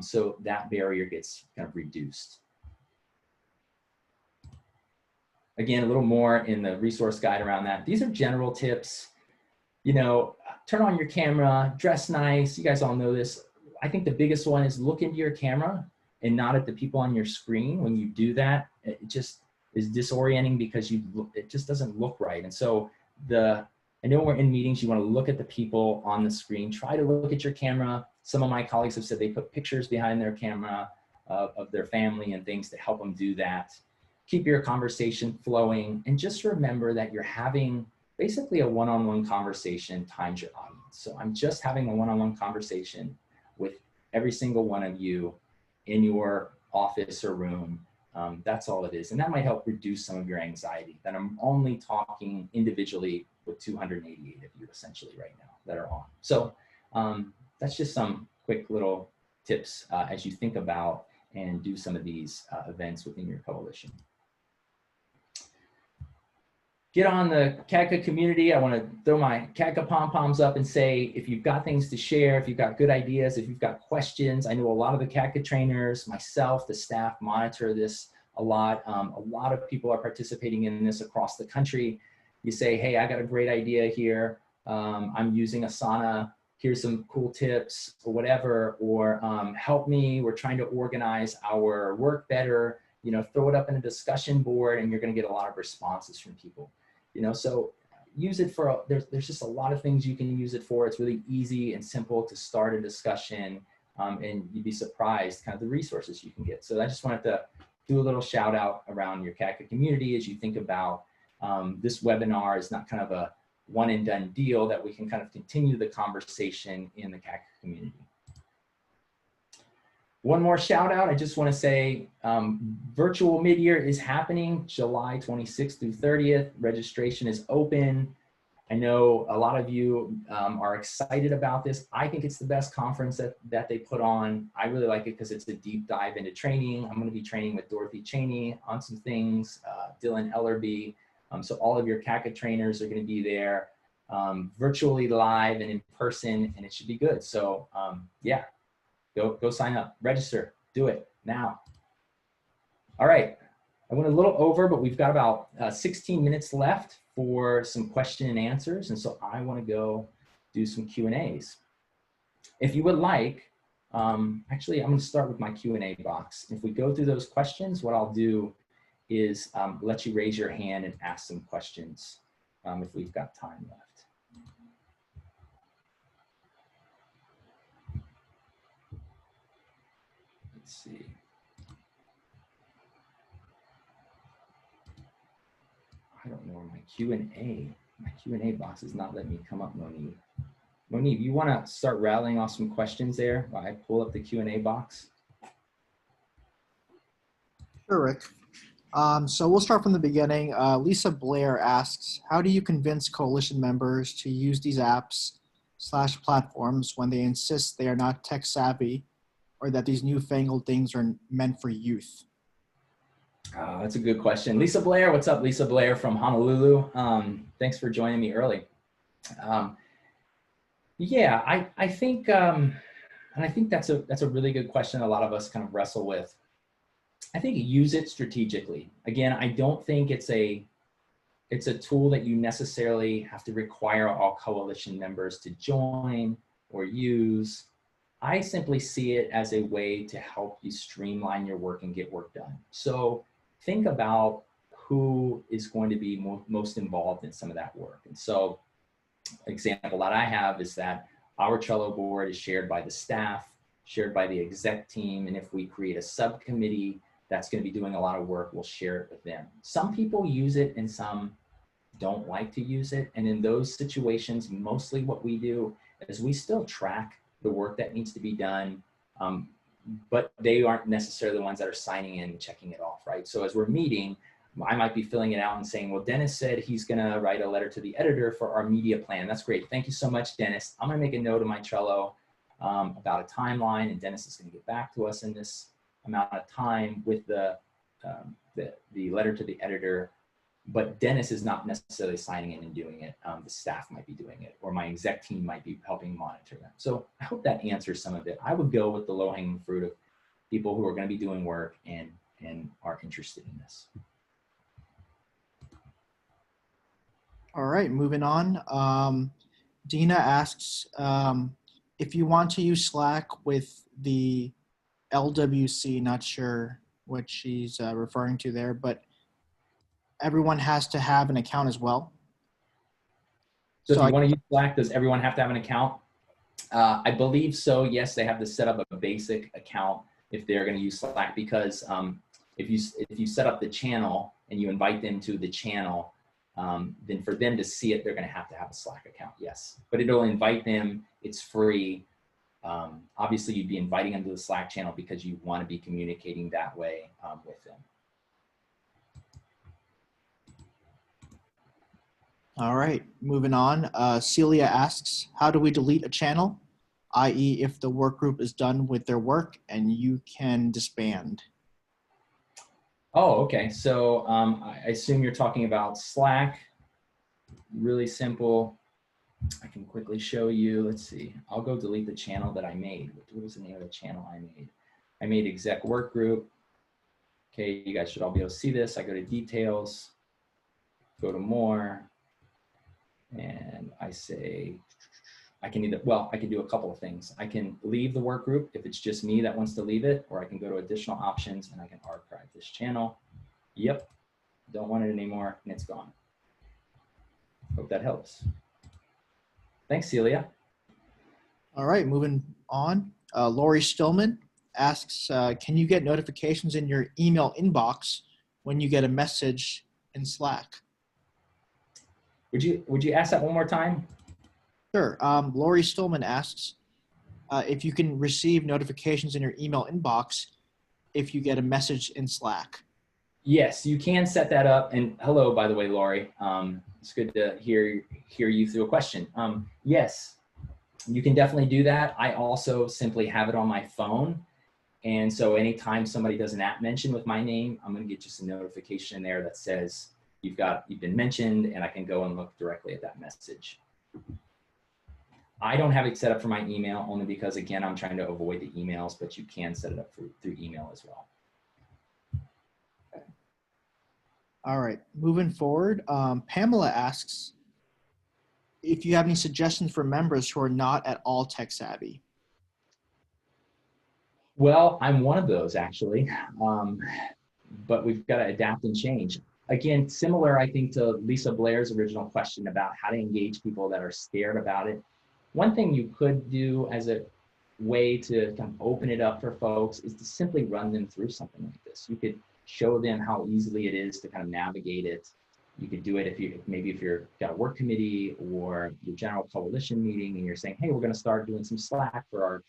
So that barrier gets kind of reduced. Again, a little more in the resource guide around that. These are general tips. You know, turn on your camera, dress nice. You guys all know this. I think the biggest one is look into your camera and not at the people on your screen. When you do that, it just is disorienting because it just doesn't look right. And so I know we're in meetings, you want to look at the people on the screen, try to look at your camera. Some of my colleagues have said they put pictures behind their camera of their family and things to help them do that. Keep your conversation flowing, and just remember that you're having basically a one-on-one conversation times your audience. So I'm just having a one-on-one conversation with every single one of you in your office or room. That's all it is. And that might help reduce some of your anxiety, that I'm only talking individually with 288 of you essentially right now that are on. So that's just some quick little tips as you think about and do some of these events within your coalition. Get on the CADCA community. I want to throw my CADCA pom-poms up and say, if you've got things to share, if you've got good ideas, if you've got questions. I know a lot of the CADCA trainers, myself, the staff monitor this a lot. A lot of people are participating in this across the country. You say, hey, I got a great idea here. I'm using Asana. Here's some cool tips or whatever, or help me. We're trying to organize our work better. You know, throw it up in a discussion board and you're going to get a lot of responses from people. You know, so use it for, there's just a lot of things you can use it for. It's really easy and simple to start a discussion, and you'd be surprised kind of the resources you can get. So I just wanted to do a little shout out around your CADCA community as you think about this webinar is not kind of a one and done deal, that we can kind of continue the conversation in the CADCA community. One more shout out, I just want to say virtual midyear is happening July 26th through 30th. Registration is open. I know a lot of you are excited about this. I think it's the best conference that they put on. I really like it because it's a deep dive into training. I'm going to be training with Dorothy Cheney on some things, Dylan Ellerby. So all of your CADCA trainers are going to be there virtually, live and in person, and it should be good. So yeah. Go sign up, register, do it now. All right, I went a little over, but we've got about 16 minutes left for some question and answers. And so I want to go do some Q&As. If you would like, actually, I'm going to start with my Q&A box. If we go through those questions, what I'll do is let you raise your hand and ask some questions if we've got time left. Let's see. I don't know where my Q&A box is not letting me come up, Monique. Monique, you want to start rattling off some questions there while I pull up the Q&A box? Sure, Rick. So we'll start from the beginning. Lisa Blair asks, how do you convince coalition members to use these apps / platforms when they insist they are not tech savvy or that these newfangled things are meant for youth? That's a good question. Lisa Blair, what's up? Lisa Blair from Honolulu. Thanks for joining me early. Yeah, I think, and I think that's a really good question a lot of us kind of wrestle with. I think use it strategically. Again, I don't think it's a tool that you necessarily have to require all coalition members to join or use. I simply see it as a way to help you streamline your work and get work done. So think about who is going to be most involved in some of that work. And so example that I have is that our Trello board is shared by the staff, shared by the exec team. And if we create a subcommittee that's going to be doing a lot of work, we'll share it with them. Some people use it and some don't like to use it. And in those situations, mostly what we do is we still track the work that needs to be done, but they aren't necessarily the ones that are signing in and checking it off, right? So as we're meeting, I might be filling it out and saying, well, Dennis said he's gonna write a letter to the editor for our media plan. That's great, thank you so much, Dennis. I'm gonna make a note of my Trello about a timeline, and Dennis is gonna get back to us in this amount of time with the letter to the editor. But Dennis is not necessarily signing in and doing it. The staff might be doing it, or my exec team might be helping monitor them. So I hope that answers some of it. I would go with the low-hanging fruit of people who are going to be doing work and are interested in this. All right, moving on. Dina asks, if you want to use Slack with the LWC, not sure what she's referring to there, but everyone has to have an account as well. So if you want to use Slack, does everyone have to have an account? I believe so. Yes, they have to set up a basic account if they're going to use Slack, because if you set up the channel and you invite them to the channel, then for them to see it, they're going to have a Slack account. Yes, but it'll invite them. It's free. Obviously, you'd be inviting them to the Slack channel because you want to be communicating that way with them. All right, moving on. Celia asks, how do we delete a channel? I.e. if the work group is done with their work and you can disband. Oh, okay. So I assume you're talking about Slack. Really simple. I can quickly show you. Let's see. I'll go delete the channel that I made. What was the name of the channel I made? I made exec work group. Okay, you guys should all be able to see this. I go to details, go to more, and I say, I can do a couple of things. I can leave the work group if it's just me that wants to leave it, or I can go to additional options and I can archive this channel. Yep, don't want it anymore, and it's gone. Hope that helps. Thanks, Celia. All right, moving on. Lori Stillman asks, can you get notifications in your email inbox when you get a message in Slack? Would you ask that one more time? Sure. Lori Stillman asks if you can receive notifications in your email inbox if you get a message in Slack. Yes, you can set that up. And hello, by the way, Lori. It's good to hear you through a question. Yes, you can definitely do that. I also simply have it on my phone. And so anytime somebody does an app mention with my name, I'm going to get just a notification in there that says you've been mentioned, and I can go and look directly at that message. I don't have it set up for my email only because, again, I'm trying to avoid the emails, but you can set it up through email as well. Okay. All right, moving forward, Pamela asks if you have any suggestions for members who are not at all tech savvy. Well, I'm one of those actually, but we've got to adapt and change. Again, similar, I think, to Lisa Blair's original question about how to engage people that are scared about it. One thing you could do as a way to kind of open it up for folks is to simply run them through something like this. You could show them how easily it is to kind of navigate it. You could do it if you, maybe if you're got a work committee or your general coalition meeting and you're saying, hey, we're going to start doing some Slack for our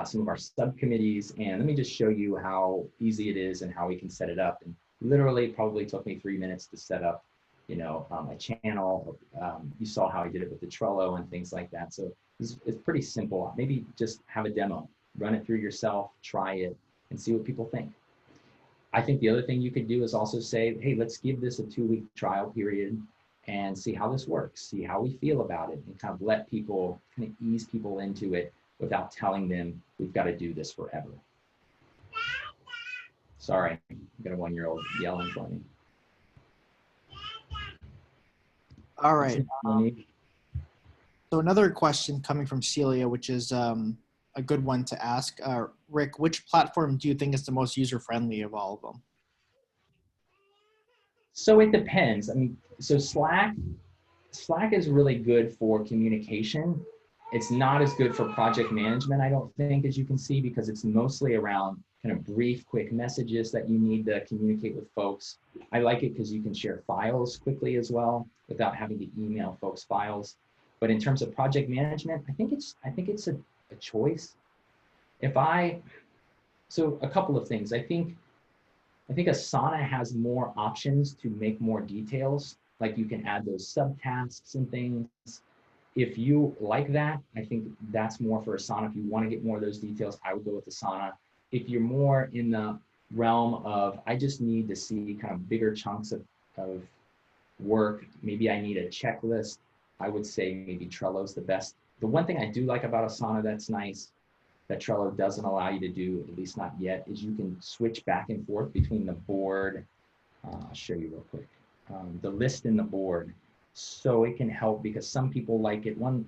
some of our subcommittees. And let me just show you how easy it is and how we can set it up. And literally probably took me 3 minutes to set up, a channel. You saw how I did it with the Trello and things like that. So it's pretty simple. Maybe just have a demo, run it through yourself, try it, and see what people think. I think the other thing you could do is also say, hey, let's give this a 2-week trial period and see how this works, see how we feel about it, and kind of let people, kind of ease people into it without telling them we've got to do this forever. Sorry, I've got a 1-year-old yelling for me. All right. So another question coming from Celia, which is a good one to ask. Rick, which platform do you think is the most user-friendly of all of them? So it depends. I mean, so Slack is really good for communication. It's not as good for project management, I don't think, as you can see, because it's mostly around kind of brief, quick messages that you need to communicate with folks. I like it because you can share files quickly as well without having to email folks files. But in terms of project management, I think it's a choice. So a couple of things. I think Asana has more options to make more details. Like you can add those subtasks and things. If you like that, I think that's more for Asana. If you want to get more of those details, I would go with Asana. If you're more in the realm of, I just need to see kind of bigger chunks of work, maybe I need a checklist, I would say maybe Trello's the best. The one thing I do like about Asana that's nice, that Trello doesn't allow you to do, at least not yet, is you can switch back and forth between the board. I'll show you real quick. The list and the board. So it can help because some people like it one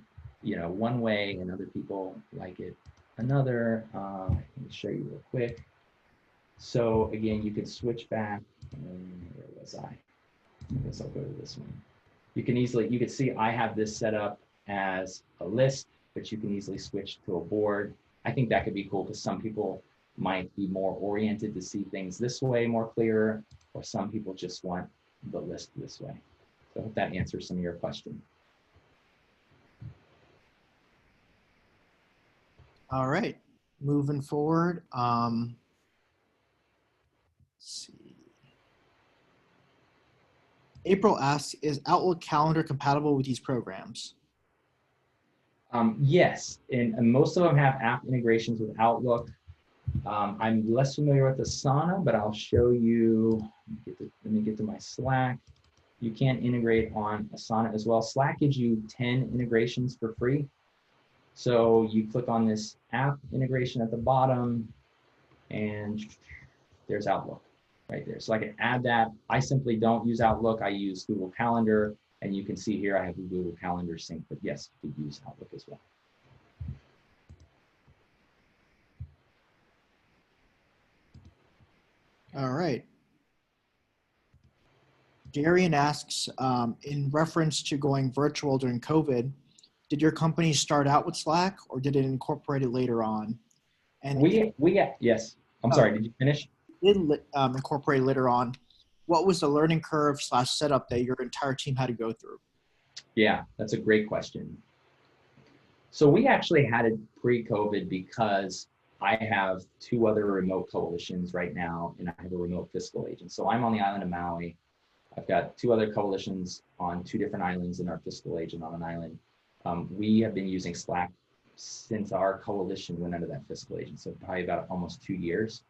way and other people like it another. Let me show you real quick. So again, you can switch back. Where was I? I guess I'll go to this one. You can see I have this set up as a list, but you can easily switch to a board. I think that could be cool because some people might be more oriented to see things this way, more clear, or some people just want the list this way. So I hope that answers some of your question. All right, moving forward. Let's see. April asks, is Outlook Calendar compatible with these programs? Yes, and most of them have app integrations with Outlook. I'm less familiar with Asana, but I'll show you. Let me get to my Slack. You can integrate on Asana as well. Slack gives you 10 integrations for free. So you click on this app integration at the bottom, and there's Outlook right there. So I can add that. I simply don't use Outlook. I use Google Calendar, and you can see here I have the Google Calendar sync, but yes, you could use Outlook as well. All right. Darian asks, in reference to going virtual during COVID, did your company start out with Slack or did it incorporate it later on? And yes. I'm sorry, did you finish? Did incorporate later on. What was the learning curve / setup that your entire team had to go through? Yeah, that's a great question. So we actually had it pre-COVID because I have 2 other remote coalitions right now, and I have a remote fiscal agent. So I'm on the island of Maui. I've got 2 other coalitions on 2 different islands and our fiscal agent on an island. We have been using Slack since our coalition went under that fiscal agent, so probably about almost 2 years.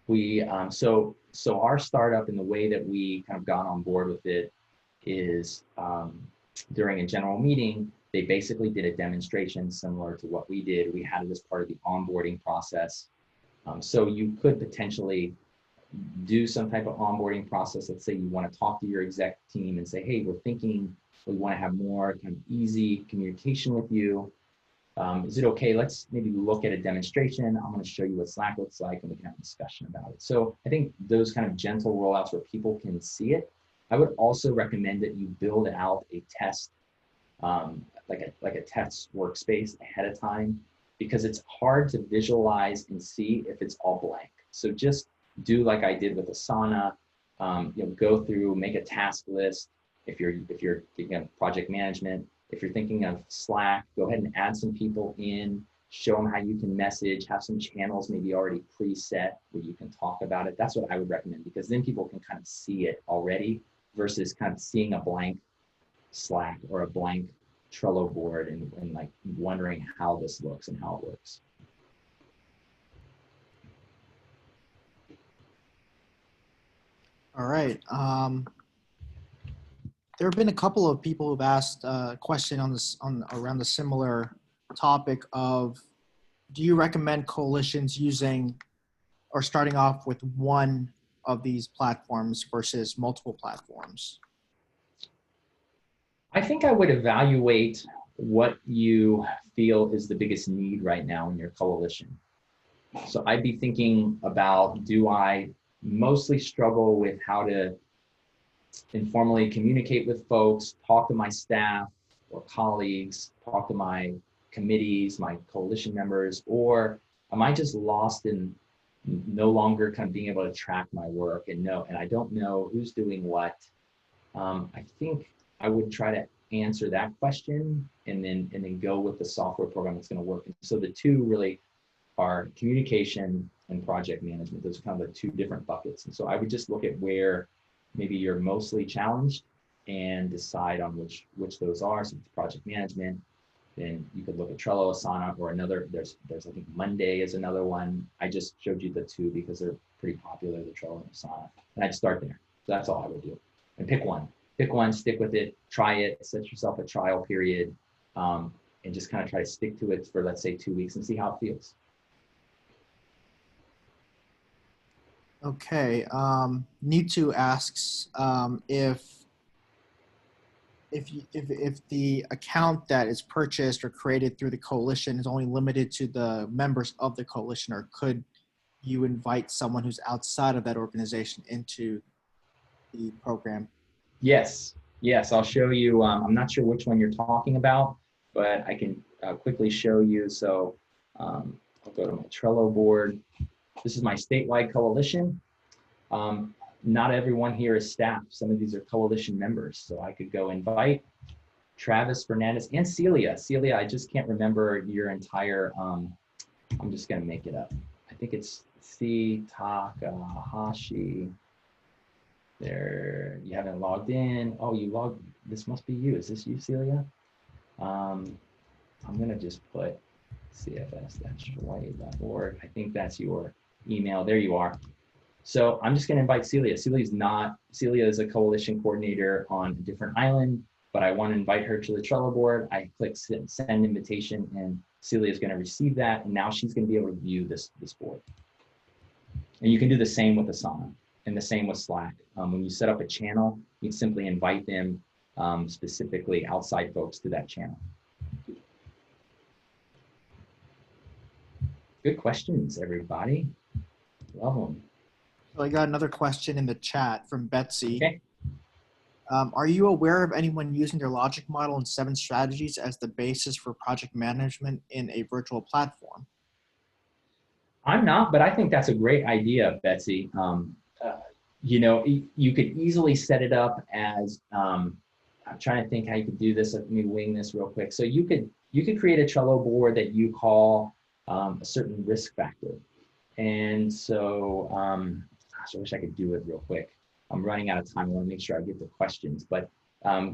We so our startup and the way that we kind of got on board with it is during a general meeting, they basically did a demonstration similar to what we did. We had it as part of the onboarding process. So you could potentially do some type of onboarding process. Let's say you want to talk to your exec team and say, hey, we're thinking we want to have more kind of easy communication with you. Is it okay? Let's maybe look at a demonstration. I'm going to show you what Slack looks like and we can have a discussion about it. So I think those kind of gentle rollouts where people can see it. I would also recommend that you build out a test, like a test workspace ahead of time, because it's hard to visualize and see if it's all blank. So just do like I did with Asana. go through, make a task list. If you're thinking of project management, if you're thinking of Slack, go ahead and add some people in, show them how you can message, have some channels maybe already preset where you can talk about it. That's what I would recommend, because then people can kind of see it already versus kind of seeing a blank Slack or a blank Trello board and like wondering how this looks and how it works. All right. There have been a couple of people who've asked a question on this around the similar topic of, do you recommend coalitions using or starting off with one of these platforms versus multiple platforms? I think I would evaluate what you feel is the biggest need right now in your coalition. So I'd be thinking about, do I mostly struggle with how to informally communicate with folks, talk to my staff or colleagues, talk to my committees, my coalition members, or am I just lost in no longer kind of being able to track my work and I don't know who's doing what? I think I would try to answer that question and then go with the software program that's going to work. And so the two really are communication and project management. Those are kind of the two different buckets. And so I would just look at where maybe you're mostly challenged and decide on which those are. So if it's project management, then you could look at Trello, Asana, or another. There's I think Monday is another one. I just showed you the two because they're pretty popular, the Trello and Asana. And I'd start there. So that's all I would do. And pick one. Pick one, stick with it, try it, set yourself a trial period, and just kind of try to stick to it for, let's say, 2 weeks and see how it feels. Okay. Need2 asks if the account that is purchased or created through the coalition is only limited to the members of the coalition, or could you invite someone who's outside of that organization into the program? Yes, I'll show you. I'm not sure which one you're talking about, but I can quickly show you. So I'll go to my Trello board. This is my statewide coalition. Not everyone here is staff. Some of these are coalition members. So I could go invite Travis Fernandez and Celia. Celia, I just can't remember your entire, I'm just gonna make it up. I think it's C Takahashi. There, you haven't logged in. Oh, you logged, this must be you. Is this you, Celia? I'm gonna just put cfs-hawaii.org. I think that's your email. There you are. So I'm just gonna invite Celia. Celia is a coalition coordinator on a different island, but I wanna invite her to the Trello board. I click send invitation and Celia is gonna receive that. And now she's gonna be able to view this board. And you can do the same with Asana and the same with Slack. When you set up a channel, you simply invite them, specifically outside folks, to that channel. Good questions, everybody. Love them. So I got another question in the chat from Betsy. Okay. Are you aware of anyone using their logic model and 7 strategies as the basis for project management in a virtual platform? I'm not, but I think that's a great idea, Betsy. You know, you could easily set it up as, I'm trying to think how you could do this. Let me wing this real quick. So you could create a Trello board that you call a certain risk factor. And so, gosh, I wish I could do it real quick. I'm running out of time. I want to make sure I get the questions, but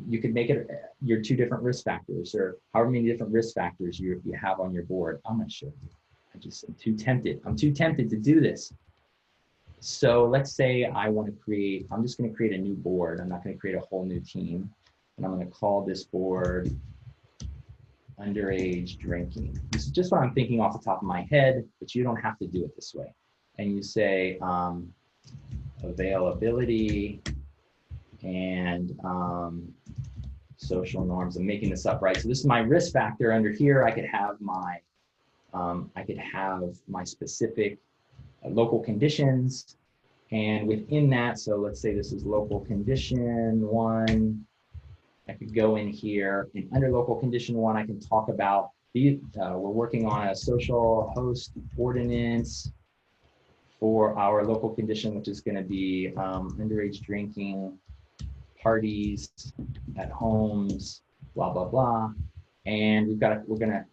you could make it your 2 different risk factors, or however many different risk factors you have on your board. I'm going to show you. I'm too tempted. I'm too tempted to do this. So let's say I want to create, I'm just going to create a new board. I'm not going to create a whole new team. And I'm going to call this board underage drinking. This is just what I'm thinking off the top of my head, but you don't have to do it this way. And you say availability and social norms. I'm making this up, right? So this is my risk factor. Under here, I could have my specific local conditions, and within that, so let's say this is local condition 1. I could go in here, and under local condition 1, I can talk about we're working on a social host ordinance for our local condition, which is going to be underage drinking, parties at homes, blah, blah, blah. And we're going to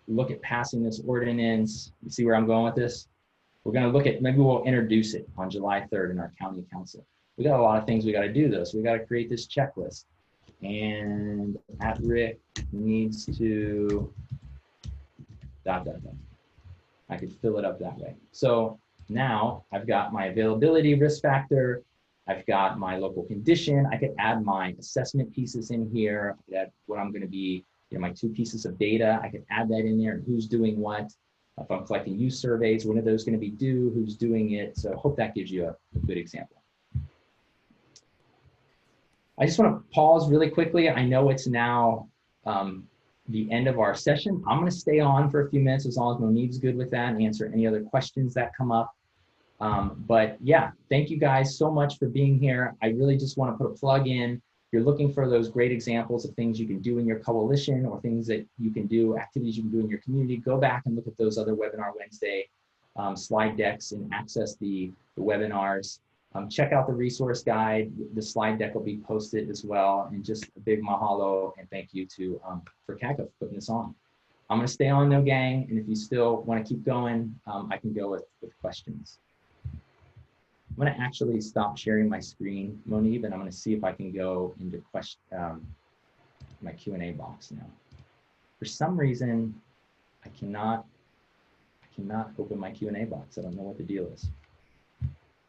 look at passing this ordinance. You see where I'm going with this? We're going to look at, maybe we'll introduce it on July 3rd in our county council. We got a lot of things we got to do though. So we got to create this checklist. And @Rick needs to ... I could fill it up that way. So now I've got my availability risk factor. I've got my local condition. I could add my assessment pieces in here. I could add what I'm going to be, my 2 pieces of data. I could add that in there and who's doing what. If I'm collecting use surveys, when are those going to be due? Who's doing it? So I hope that gives you a good example. I just want to pause really quickly. I know it's now the end of our session. I'm going to stay on for a few minutes as long as Monique's good with that and answer any other questions that come up. But yeah, thank you guys so much for being here. I really just want to put a plug in. If you're looking for those great examples of things you can do in your coalition or things that you can do, activities you can do in your community, go back and look at those other Webinar Wednesday slide decks and access the webinars. Check out the resource guide. The slide deck will be posted as well. And just a big mahalo and thank you to for CACA for putting this on. I'm going to stay on though, gang. And if you still want to keep going, I can go with questions. I'm going to actually stop sharing my screen, Monique, and I'm going to see if I can go into my Q&A box now. For some reason, I cannot open my Q&A box. I don't know what the deal is.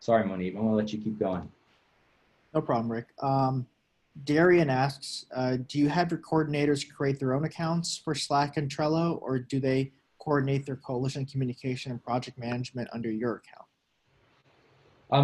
Sorry, Monique, I'm going to let you keep going. No problem, Rick. Darian asks, do you have your coordinators create their own accounts for Slack and Trello, or do they coordinate their coalition communication and project management under your account?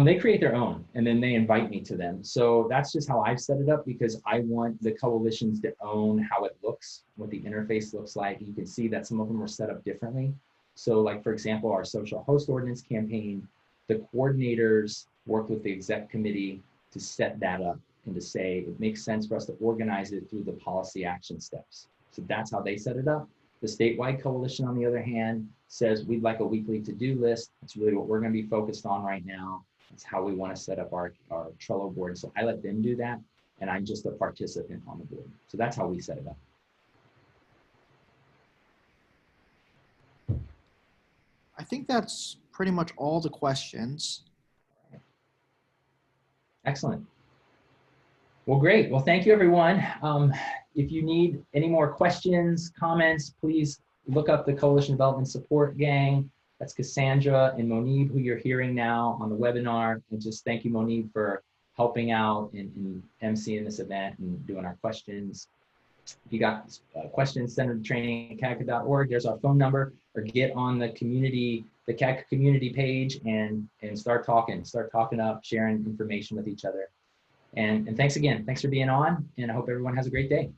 They create their own, and then they invite me to them. So that's just how I've set it up, because I want the coalitions to own how it looks, what the interface looks like. You can see that some of them are set up differently. So like, for example, our social host ordinance campaign, the coordinators work with the exec committee to set that up and to say, it makes sense for us to organize it through the policy action steps. So that's how they set it up. The statewide coalition, on the other hand, says we'd like a weekly to-do list. That's really what we're going to be focused on right now. It's how we want to set up our Trello board. So I let them do that, and I'm just a participant on the board. So that's how we set it up. I think that's pretty much all the questions. Excellent. Well, great. Well, thank you, everyone. If you need any more questions, comments, please look up the Coalition Development Support Gang. That's Cassandra and Monique, who you're hearing now on the webinar. And just thank you, Monique, for helping out in emceeing this event and doing our questions. If you got questions, send them to training@caca.org. There's our phone number, or get on the community, the CACA community page, and start talking up, sharing information with each other. And thanks again. Thanks for being on, and I hope everyone has a great day.